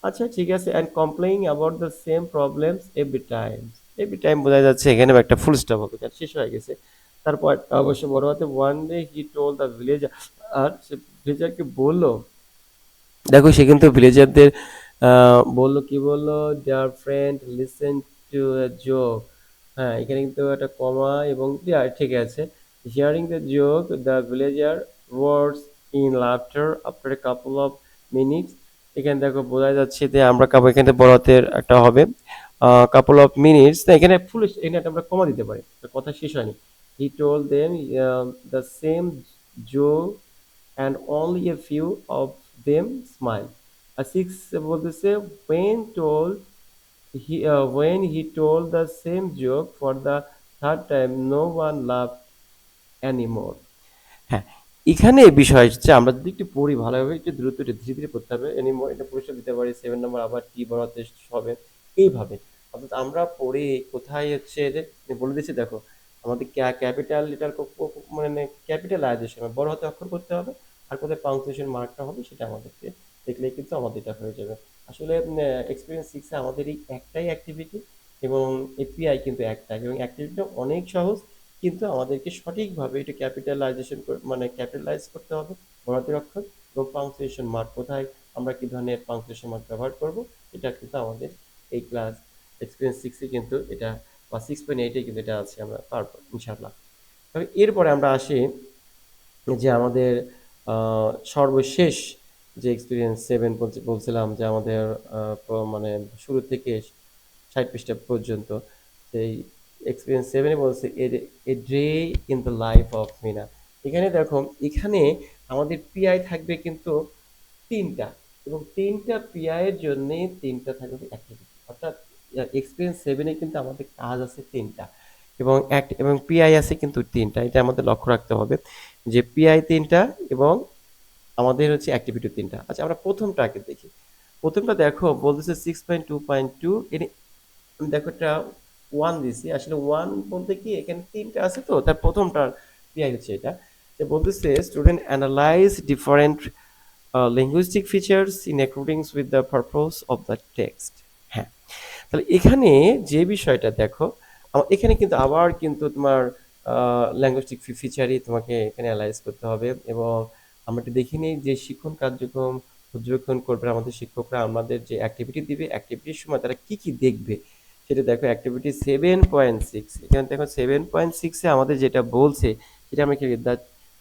আচ্ছা ঠিক আছে, and complaining about the same problems every time বোঝা যাচ্ছে এখানে একটা ফুল স্টপ হবে, কারণ শেষ হয়ে গেছে। তারপর অবশ্য বড় হাতে one day he told the village, আর সে ভিলেজারকে বললো, দেখো সে কিন্তু ভিলেজারদের বললো, কি বললো, their friend listen to joke. হ্যাঁ, এখানে কিন্তু একটা কমা এবং ঠিক আছে, hearing the joke the villager roars in laughter after a couple of minutes. এখানে দেখো বোঝা যাচ্ছে যে আমরা কাপড়, এখানে বড় হাতের একটা হবে কাপল অফ মিনিটস, না এখানে ফুল, এখানে একটা আমরা কমা দিতে পারি, তো কথা শেষ হয়নি। He told them the same joke and only a few of them smiled. A sixth বলতেছে when he told the same joke for the third time, no one laughed anymore. হ্যাঁ, এখানে বিষয় হচ্ছে আমরা যদি একটু পড়ি ভালোভাবে, একটু দ্রুত একটু ধীরে ধীরে পড়তে হবে, এনিমোর এটা পরিষ্কার দিতে পারি 7 নম্বর, আবার টি বড়াতে হবে এইভাবে। অর্থাৎ আমরা পড়ে কোথায় হচ্ছে যে বলে দিচ্ছি, দেখো আমাদের ক্যাপিটাল লেটার মানে ক্যাপিটালাইজেশন বড় হাতে অক্ষর করতে হবে, আর কোথায় পাংচুয়েশন মার্কটা হবে সেটা আমাদেরকে দেখলেই কিন্তু আমাদের এটা হয়ে যাবে। আসলে এক্সপিরিয়েন্স 6-এ আমাদের এই একটাই অ্যাক্টিভিটি এবং এপিআই কিন্তু একটাই, এবং অ্যাক্টিভিটিটা অনেক সহজ, কিন্তু আমাদেরকে সঠিকভাবে এটা ক্যাপিটালাইজেশন মানে ক্যাপিটালাইজ করতে হবে বড় হাতের অক্ষর, এবং পাংচুয়েশন মার্ক কোথায় আমরা কি ধরনের পাংচুয়েশন মার্ক ব্যবহার করব, এটা কিন্তু আমাদের এই ক্লাস এক্সপিরিয়েন্স 6-এ কিন্তু এটা, বা 6.8-এ কিন্তু এটা আছে, আমরা পারবো ইনশাআল্লাহ। তবে এরপরে আমরা আসি যে আমাদের সর্বশেষ যে এক্সপিরিয়েন্স 7 বলছিলাম যে আমাদের মানে শুরু থেকে 60 পৃষ্ঠা পর্যন্ত, সেই এক্সপিরিয়েন্স 7-এ বলছে a day in the life of Meena. এখানে দেখো, এখানে আমাদের পিআই থাকবে কিন্তু 3টা, এবং 3টা পিআই এর জন্য 3টা থাকবে অ্যাক্টিভিটি, অর্থাৎ এক্সপিরিয়েন্স 7-এ কিন্তু আমাদের কাজ আছে 3টা, এবং পিআই আছে কিন্তু 3টা, এটা আমাদের লক্ষ্য রাখতে হবে যে পিআই 3টা এবং আমাদের হচ্ছে অ্যাক্টিভিটি 3টা। আচ্ছা, আমরা প্রথমটাকে দেখি। প্রথমটা দেখো বলতেছে 6.2.2, আমি দেখো একটা 1 দিছি, আসলে 1 বলতে কি এখানে 3টা আছে, তো তার প্রথমটার পিআই হচ্ছে এটা, যে বলতেছে student analyse different linguistic features in accordance with the purpose of the text। হ্যাঁ, তাহলে এখানে যে বিষয়টা দেখো, এখানে কিন্তু আবার কিন্তু তোমার ল্যাঙ্গুইস্টিক ফিচারই তোমাকে এখানে অ্যানালাইজ করতে হবে, এবং আমরা একটু দেখে নিই যে শিক্ষণ কার্যক্রম পর্যবেক্ষণ করবে আমাদের শিক্ষকরা, আমাদের যে অ্যাক্টিভিটি দিবে, অ্যাক্টিভিটির সময় তারা কি কি দেখবে সেটা দেখো। অ্যাক্টিভিটি 7.6, এখানে দেখো 7.6-এ আমাদের যেটা বলছে সেটা আমরা কি,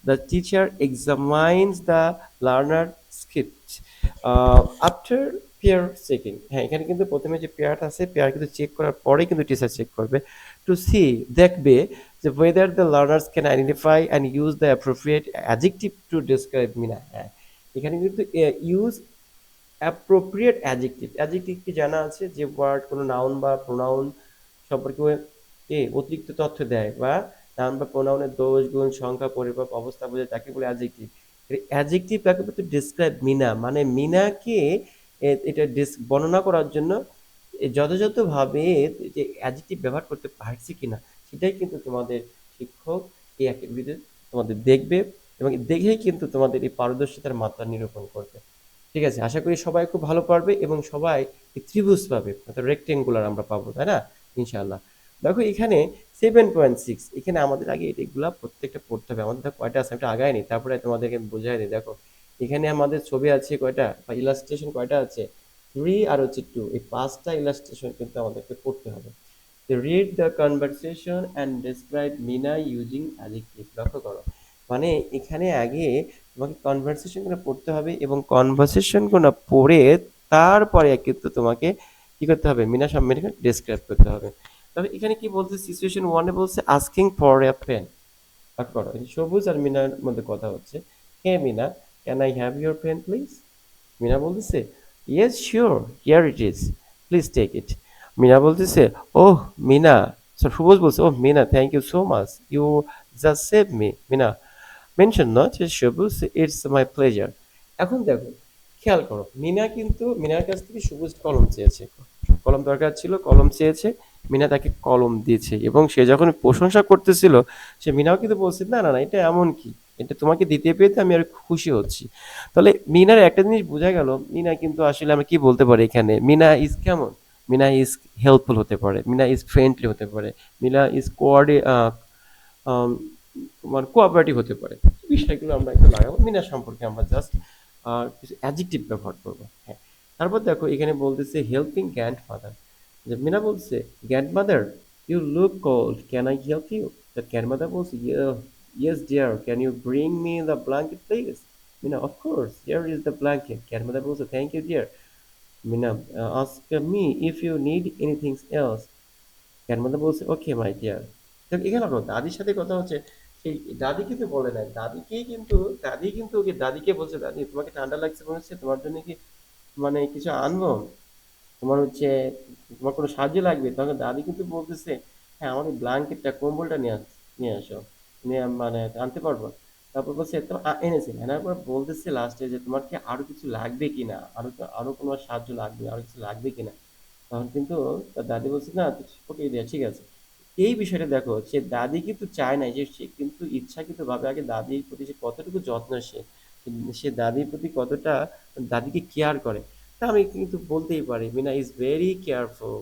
the teacher examines the learner script after peer checking. হ্যাঁ, এখানে কিন্তু প্রথমে যে পেয়ারটা আছে, পেয়ার কিন্তু চেক করার পরেই কিন্তু টিচার চেক করবে, টু সি, দেখবে যে whether the learners can identify and use the appropriate adjective to describe Mina. হ্যাঁ, এখানে কিন্তু ইউজ অ্যাপ্রোপ্রিয়েট অ্যাডজেক্টিভ, অ্যাডজেক্টিভ কি জানা আছে, যে ওয়ার্ড কোনো নাউন বা প্রোনাউন সম্পর্কে অতিরিক্ত তথ্য দেয়, বা নাউন বা প্রোনাউনের দোষ গুণ সংখ্যা পরিমাপ অবস্থা বোঝায়, তাকে বলে অ্যাডজেক্টিভ। অ্যাডজেক্টিভ তাকে বলতে ডিসক্রাইব মিনা, মানে মিনাকে এটা বর্ণনা করার জন্য যথাযথভাবে যে অ্যাডজেক্টিভ ব্যবহার করতে পারছি কিনা, সেটাই কিন্তু তোমাদের শিক্ষক এই অ্যাক্টিভিটিতে তোমাদের দেখবে, এবং দেখেই কিন্তু তোমাদের এই পারদর্শিতার মাত্রা নিরূপণ করবে। ঠিক আছে, আশা করি সবাই খুব ভালো পারবে, এবং সবাই এই ত্রিভুজ পাবে, অর্থাৎ রেক্টেঙ্গুলার আমরা পাবো, তাই না, ইনশাআল্লাহ। দেখো এখানে 7.6, এখানে আমাদের আগে এগুলা প্রত্যেকটা পড়তে হবে। আমাদের দেখো কয়টা আছে, একটা আগায় নি, তারপরে তোমাদেরকে বোঝাই দিই। দেখো এখানে আমাদের ছবি আছে কয়টা, বা ইলাস্ট্রেশন কয়টা আছে, 3 আর হচ্ছে 2, এই 5টা ইলাস্ট্রেশন কিন্তু আমাদেরকে পড়তে হবে। Read the conversation and describe Meena using adjective. লক্ষ্য করো, মানে এখানে আগে তোমাকে কনভারসেশনগুলো পড়তে হবে, এবং কনভারসেশনগুলো পড়ে তারপরে কিন্তু তোমাকে কি করতে হবে, মিনা সম্মানকে ডেসক্রাইব করতে হবে। তবে এখানে কি বলছে, সিচুয়েশন 1-এ বলছে আস্কিং ফর এ পেন। লক্ষ্য করো, সবুজ আর মিনার মধ্যে কথা হচ্ছে। Hey Mina, can I have your pen please? Mina বলতেছে yes sure, here it is, please take it. Mina বলতেছে ওহ মিনা, সবুজ বলছে oh Mina, thank you so much, you just save me. Mina mention not, Shabus, it's my pleasure. এখন দেখো, খেয়াল করো, মিনা কিন্তু মিনার কাছ থেকে সবুজ কলম চেয়েছে, কলম দরকার ছিল, কলম চেয়েছে, মিনা তাকে কলম দিয়েছে, এবং সে যখন প্রশংসা করতেছিল, সে মিনাও কিন্তু বলছে, না না না, এটা এমন কি, এটা তোমাকে দিতে পেরে তো আমি আর খুশি হচ্ছি। তাহলে মিনার একটা জিনিস বোঝা গেল, মিনা কিন্তু আসলে আমরা কি বলতে পারি এখানে, মিনা ইজ কেমন, মিনা ইজ হেল্পফুল হতে পারে, মিনা ইজ ফ্রেন্ডলি হতে পারে, মিনা ইজ আম, মানে কোঅপারেটিভ হতে পারে। বিষয়গুলো আমরা একটু লাগাবো, মিনা সম্পর্কে আমরা জাস্ট কিছু অ্যাডজেক্টিভ ব্যবহার করবো। হ্যাঁ, তারপর দেখো এখানে বলতেছে হেল্পিং গ্র্যান্ড ফাদার, যে মিনা বলছে, grandmother you look cold, can I help you? That grandmother বলছে, yes dear, can you bring me the blanket please? Mina, of course, here is the blanket. Grandmother বলছে, thank you dear. Mina, ask me if you need anything else. Grandmother বলছে, okay my dear. এখানে আপনার দাদির সাথে কথা হচ্ছে, সেই দাদি কিন্তু বলে নাই, দাদি কিন্তু ওকে দাদিকে বলছে, দাদি তোমাকে ঠান্ডা লাগছে মনে হচ্ছে, তোমার জন্য কি মানে কিছু আনবো, তোমার হচ্ছে তোমার কোনো সাহায্য লাগবে? তখন দাদি কিন্তু বলতেছে, হ্যাঁ আমাকে ব্ল্যাঙ্কেটটা, কম্বলটা নিয়ে আসো, নিয়ে মানে আনতে পারবো? তারপর বলছে তো এনেছি, আনার পর বলতেছে লাস্টে যে তোমার কি আরো কিছু লাগবে কিনা, আরো কোনো সাহায্য লাগবে, আরো কিছু লাগবে কিনা? তখন কিন্তু তার দাদি বলছে, না ওকে দেয়া ঠিক আছে। এই বিষয়টা দেখো, সে দাদি কিন্তু চায় না, যে সে কিন্তু ইচ্ছাকৃত ভাবে আগে দাদির প্রতি সে কতটুকু যত্নশীল, সে দাদির প্রতি কতটা দাদিকে কেয়ার করে। তা আমি কিন্তু বলতেই পারি, Meena is very careful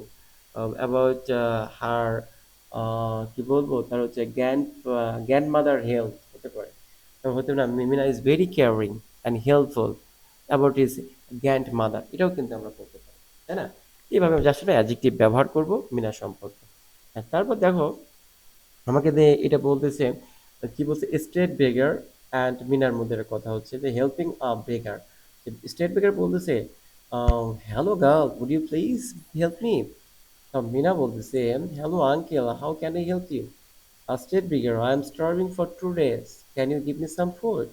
about her, কি বলবো, তার হচ্ছে গ্র্যান্ড মাদার হেলথ হতে পারে, হতে না, Meena is very caring and helpful about his grand mother, এটাও কিন্তু আমরা বলতে পারি, তাই না? এইভাবে আমি জাস্ট অ্যাডজেক্টিভ ব্যবহার করব মিনা সম্পর্কে। হ্যাঁ, তারপর দেখো আমাকে দিয়ে এটা বলতেছে, কি বলছে, স্টেট বেগার অ্যান্ড মিনার মধ্যে একটা কথা হচ্ছে যে হেল্পিং আ বেগার। স্টেট বেগার বলতেছে, hello girl, would you please help me? Mina বলতেছে, hello uncle, how can I help you? Street beggar, I am starving for 2 days, can you give me some food?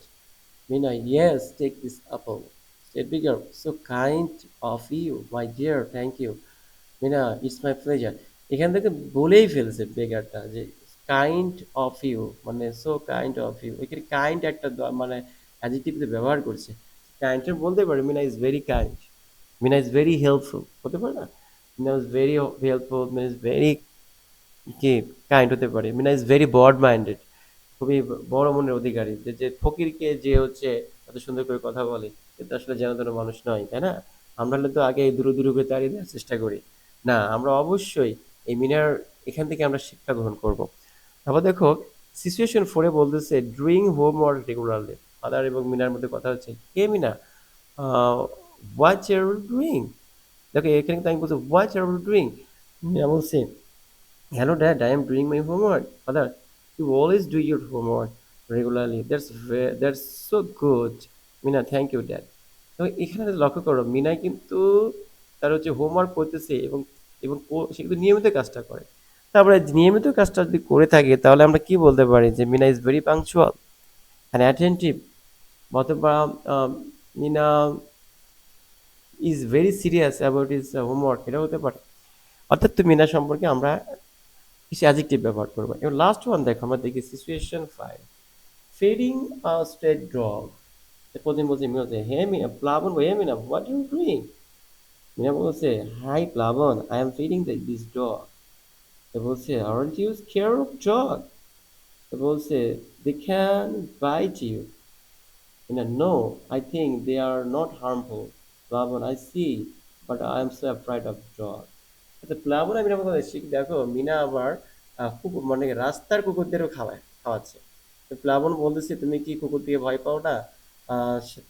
Mina, yes, take this apple. State bigger, so kind of you, my dear, thank you. Meena, it's my pleasure. এখান থেকে বলেই ফেলছে বেগারটা যে kind of you, মানে so kind of you, এখানে kind একটা মানে অ্যাডজেক্টিভ ব্যবহার করছে। কাইন্ডের বলতে পারে Meena is very kind, Meena is very helpful, হতে পারে না? Meena is very helpful, Meena is very কি কাইন্ড হতে পারে, Meena is very broad minded, খুবই বড় মনের অধিকারী, যে ফকিরকে যে হচ্ছে এত সুন্দর করে কথা বলে, কিন্তু আসলে যেন তেন মানুষ নয়, তাই না? আমরা হলে তো আগে দূরে দূরে করে তাড়িয়ে দেওয়ার চেষ্টা করি। না, আমরা অবশ্যই এই মিনার, এখান থেকে আমরা শিক্ষা গ্রহণ করব। তারপর দেখো সিচুয়েশন ফোরে বলতেছে ডুইং হোমওয়ার্ক রেগুলারলি, ফাদার এবং মিনার মধ্যে কথা হচ্ছে, hey Mina, what are you doing? দেখো এখানে কিন্তু আমি বলছি what are you doing, Mina বলছে, hello, Dad. I am doing my homework. Father, you always do your homework regularly. That's so good. Mina, thank you, Dad. তো এখানে লক্ষ্য করো, মিনা কিন্তু তার হচ্ছে হোমওয়ার্ক করতেছে, এবং সে কিন্তু নিয়মিত কাজটা করে। তারপরে নিয়মিত কাজটা যদি করে থাকে, তাহলে আমরা কি বলতে পারি, যে Mina is very punctual and attentive, অথবা ah, Mina is very serious about is homework, এটা হতে পারে। অর্থাৎ তো মিনা সম্পর্কে আমরা কিছু অ্যাডজেক্টিভ ব্যবহার করবো। এবং লাস্ট ওয়ান দেখো, আমরা দেখি situation 5, feeding a stray dog. প্রথম বলছে, মিনা বলছে, hey Mina, Plabon, hey Mina, what you doing? Mina বলছে, hi Plabon, I am feeding this dog. তো বলছে, aren't you scare of dog? তো বলছে, they can bite you. Mina, no, I think they are not harmful. Plabon, I see, but I am so afraid of dog. আচ্ছা, প্লাবন আর মিনা কথা শিখ, দেখো মিনা আবার কুকুর, মানে রাস্তার কুকুরদেরও খাওয়াচ্ছে। তো প্লাবন বলতেছে, তুমি কি কুকুর দিয়ে ভয় পাও না?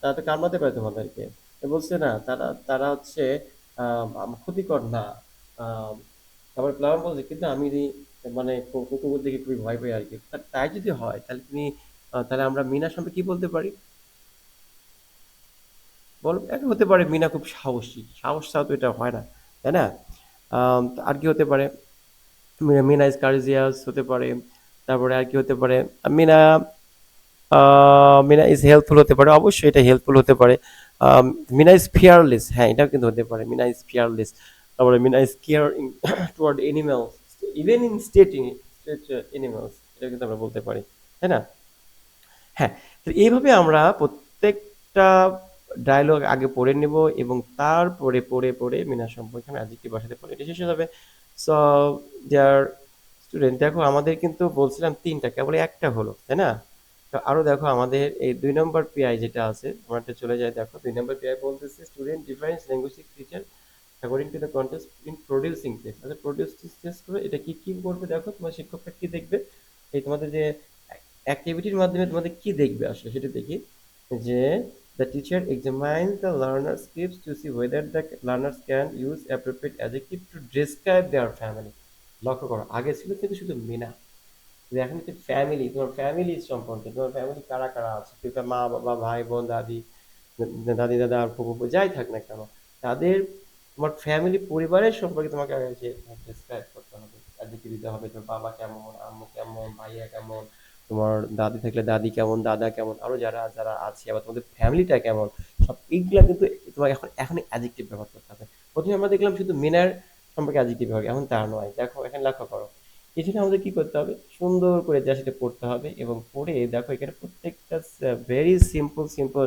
তারা তো কামড়াতে পারে তোমাদেরকে। তো বলছে, না, তারা তারা হচ্ছে ক্ষতিকর না। আহ, তারপর প্লাবন বলছে, কিন্তু আমি মানে কুকুর দেখে খুবই ভয় পাই আর কি। তাই যদি হয়, তাহলে তাহলে আমরা মিনা সম্পর্কে কি বলতে পারি? বল, এটা হতে পারে মিনা খুব সাহসী, সাহস ছাড়া তো এটা হয় না, তাই না? আর কি হতে পারে? মিনা ইজ কার্জিয়াস হতে পারে। তারপরে আর কি হতে পারে? মিনা মিনা ইজ হেল্পফুল হতে পারে, অবশ্যই এটা হেল্পফুল হতে পারে। আম, মিনা ইজ ফিয়ারলেস, হ্যাঁ এটাও কিন্তু হতে পারে, মিনা ইজ ফিয়ারলেস। তারপরে Mina is caring toward animals, even in stray animals, এটা কিন্তু আমরা বলতে পারি, তাই না? হ্যাঁ, তো এইভাবে আমরা প্রত্যেকটা ডায়লগ আগে পড়ে নেব এবং তারপরে পড়ে মিনার সম্পর্কে আমি অ্যাডজেক্টিভ বসাতে পারি, এটা শেষ হয়ে যাবে। সো দেয়ার স্টুডেন্ট, দেখো আমাদের কিন্তু বলছিলাম তিনটা, কেবল একটা হলো, তাই না? তো আরো দেখো আমাদের এই 2 নম্বর পিআই যেটা আছে, আমরা একটা চলে যাই। দেখো 2 নম্বর পিআই বলতেছে student difference ল্যাঙ্গুইস্টিক feature according to the context in producing text. আচ্ছা, প্রোডিউস টেক্সট করে এটা কি কি করবে? দেখো তোমার শিক্ষকটা কি দেখবে, এই তোমাদের যে অ্যাক্টিভিটির মাধ্যমে তোমাদের কি দেখবে আসলে সেটা দেখি। যে the teacher examines the learner scripts to see whether the learners can use appropriate adjective to describe their family। লক্ষ্য করো, আগে ছিল কিন্তু শুধু মিনা, যে এখন হচ্ছে ফ্যামিলি, তোমার ফ্যামিলি সম্পর্কে, তোমার ফ্যামিলি কারা কারা আছে, কেউ তার মা বাবা ভাই বোন দাদি দাদি দাদা আর ফুফু ফুফু যাই থাক না কেন, তাদের তোমার ফ্যামিলি পরিবারের সম্পর্কে তোমাকে আগে ডিসক্রাইব করতে হবে, অ্যাডজেক্টিভ দিতে হবে। তোমার বাবা কেমন, আম্মু কেমন, ভাইয়া কেমন, তোমার দাদি থাকলে দাদি কেমন, দাদা কেমন, আরো যারা যারা আছে, আবার তোমাদের ফ্যামিলিটা কেমন, সব এইগুলা কিন্তু তোমাকে এখন এখন অ্যাডজেক্টিভ ব্যবহার করতে হবে। প্রথমে আমরা দেখলাম শুধু মেনার সম্পর্কে অ্যাডজেক্টিভ ব্যবহার, এখন তা নয়। দেখো এখানে লক্ষ্য করো, এখানে আমাদের কি করতে হবে, সুন্দর করে যা সেটা পড়তে হবে এবং পড়ে দেখো এখানে প্রত্যেকটা ভেরি সিম্পল সিম্পল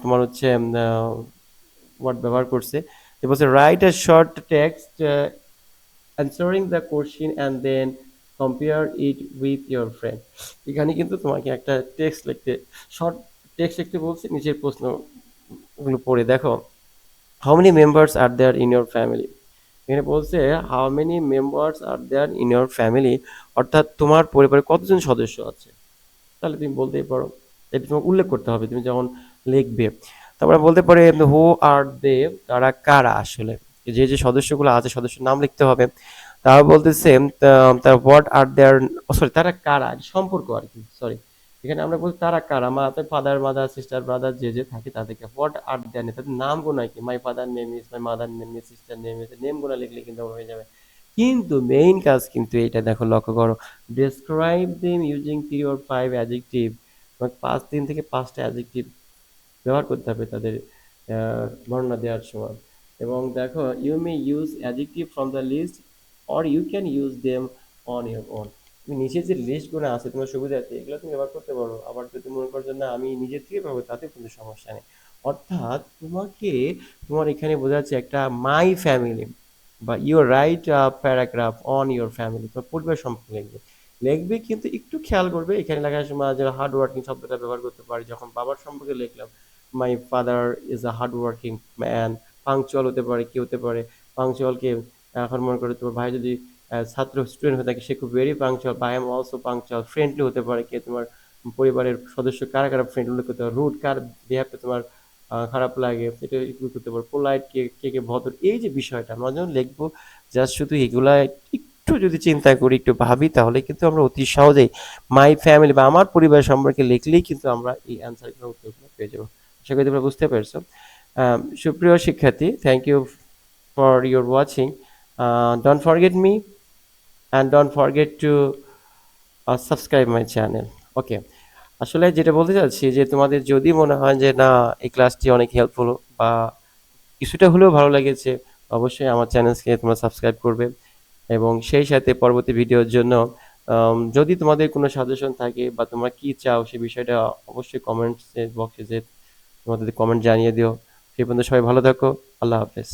তোমার হচ্ছে ওয়ার্ড ব্যবহার করছে। যে বলছে write a short text answering the question and then compare it with your friend. এখানে কিন্তু তোমাকে একটা টেক্সট লিখতে, শর্ট টেক্সট লিখতে বলছে, নিচের প্রশ্নগুলো পড়ে দেখো। How many members are there in your family. এখানে বলছে how many members are there in your family, অর্থাৎ তোমার পরিবারে কতজন সদস্য আছে। তাহলে তুমি বলতেই পারো, এটা তোমাকে উল্লেখ করতে হবে তুমি যখন লিখবে। তারপরে বলতে পারে হু আর দে, তারা কারা আসলে, যে যে সদস্যগুলো আছে সদস্যের নাম লিখতে হবে। তারপর বলতেছে তার হোয়াট আর দেয়ার, সরি তারা কারা, সম্পর্ক আর কি, সরি। এখানে আমরা বলছি তারা কারা, ফাদার মাদার সিস্টার ব্রাদার যে যে থাকে তাদেরকে হোয়াট আর দেয়ার নেই, তাদের নাম গোনা কি, my father name is, my mother name is, sister name is, name গোনা লিখলে কিন্তু হয়ে যাবে। কিন্তু মেইন কাজ কিন্তু এটা, দেখো লক্ষ্য করো, describe them using 3 or 5 adjective. তোমাকে 3 থেকে 5টা অ্যাডজেক্টিভ ব্যবহার করতে হবে তাদের বর্ণনা দেওয়ার সময়। এবং দেখো you may use adjective from the list or you can use them on your own. তুমি নিচে যে লিস্টগুলো আছে তোমার সুবিধার্থে এগুলো তুমি ব্যবহার করতে পারো, আবার যদি মনে করো যে না আমি নিজের থেকে পাবো, তাতেও কিন্তু সমস্যা নেই। অর্থাৎ তোমাকে, তোমার এখানে বোঝা যাচ্ছে একটা মাই ফ্যামিলি বা your write paragraph on your family, তোমার পরিবার সম্পর্কে লিখবে। লিখবে কিন্তু একটু খেয়াল করবে, এখানে লেখার সময় যে হার্ড ওয়ার্কিং শব্দটা ব্যবহার করতে পারি। যখন বাবার সম্পর্কে লিখলাম, my father is a hard working man, punctual হতে পারে, কি হতে পারে, পাংচুয়ালকে এখন মনে করো তোমার ভাই যদি ছাত্র স্টুডেন্ট হয়ে থাকে, সে খুব ভেরি পাংচুয়াল, বা I am also punctual. Friendly হতে পারে, কে তোমার পরিবারের সদস্য কারা কারা ফ্রেন্ড উল্লেখ করতে পারে। রুড, কার বিহেভটা তোমার খারাপ লাগে, সেটা উল্লেখ করতে পারো। পোলাইট, কে কে কে ভদ্র। এই যে বিষয়টা আমরা যখন লিখবো, জাস্ট শুধু এগুলা একটু যদি চিন্তা করি, একটু ভাবি, তাহলে কিন্তু আমরা অতি সহজেই মাই ফ্যামিলি বা আমার পরিবার সম্পর্কে লিখলেই কিন্তু আমরা এই অ্যান্সারগুলো, উত্তরগুলো পেয়ে যাবো। আশা করি তোমরা বুঝতে পেরেছো। সুপ্রিয় শিক্ষার্থী, thank you for your watching. Don't forget me and don't forget to subscribe my channel. Okay, আসলে যেটা বলতে চাচ্ছি যে তোমাদের যদি মনে হয় যে না এই ক্লাসটি অনেক হেল্পফুল বা কিছুটা হলেও ভালো লেগেছে, অবশ্যই আমার চ্যানেলকে তোমরা সাবস্ক্রাইব করবে। এবং সেই সাথে পরবর্তী ভিডিওর জন্য যদি তোমাদের কোনো সাজেশন থাকে বা তোমরা কি চাও সে বিষয়টা অবশ্যই কমেন্টস বক্সে যে তোমাদের কমেন্ট জানিয়ে দিও। সেই পর্যন্ত সবাই ভালো থাকো। আল্লাহ হাফেজ।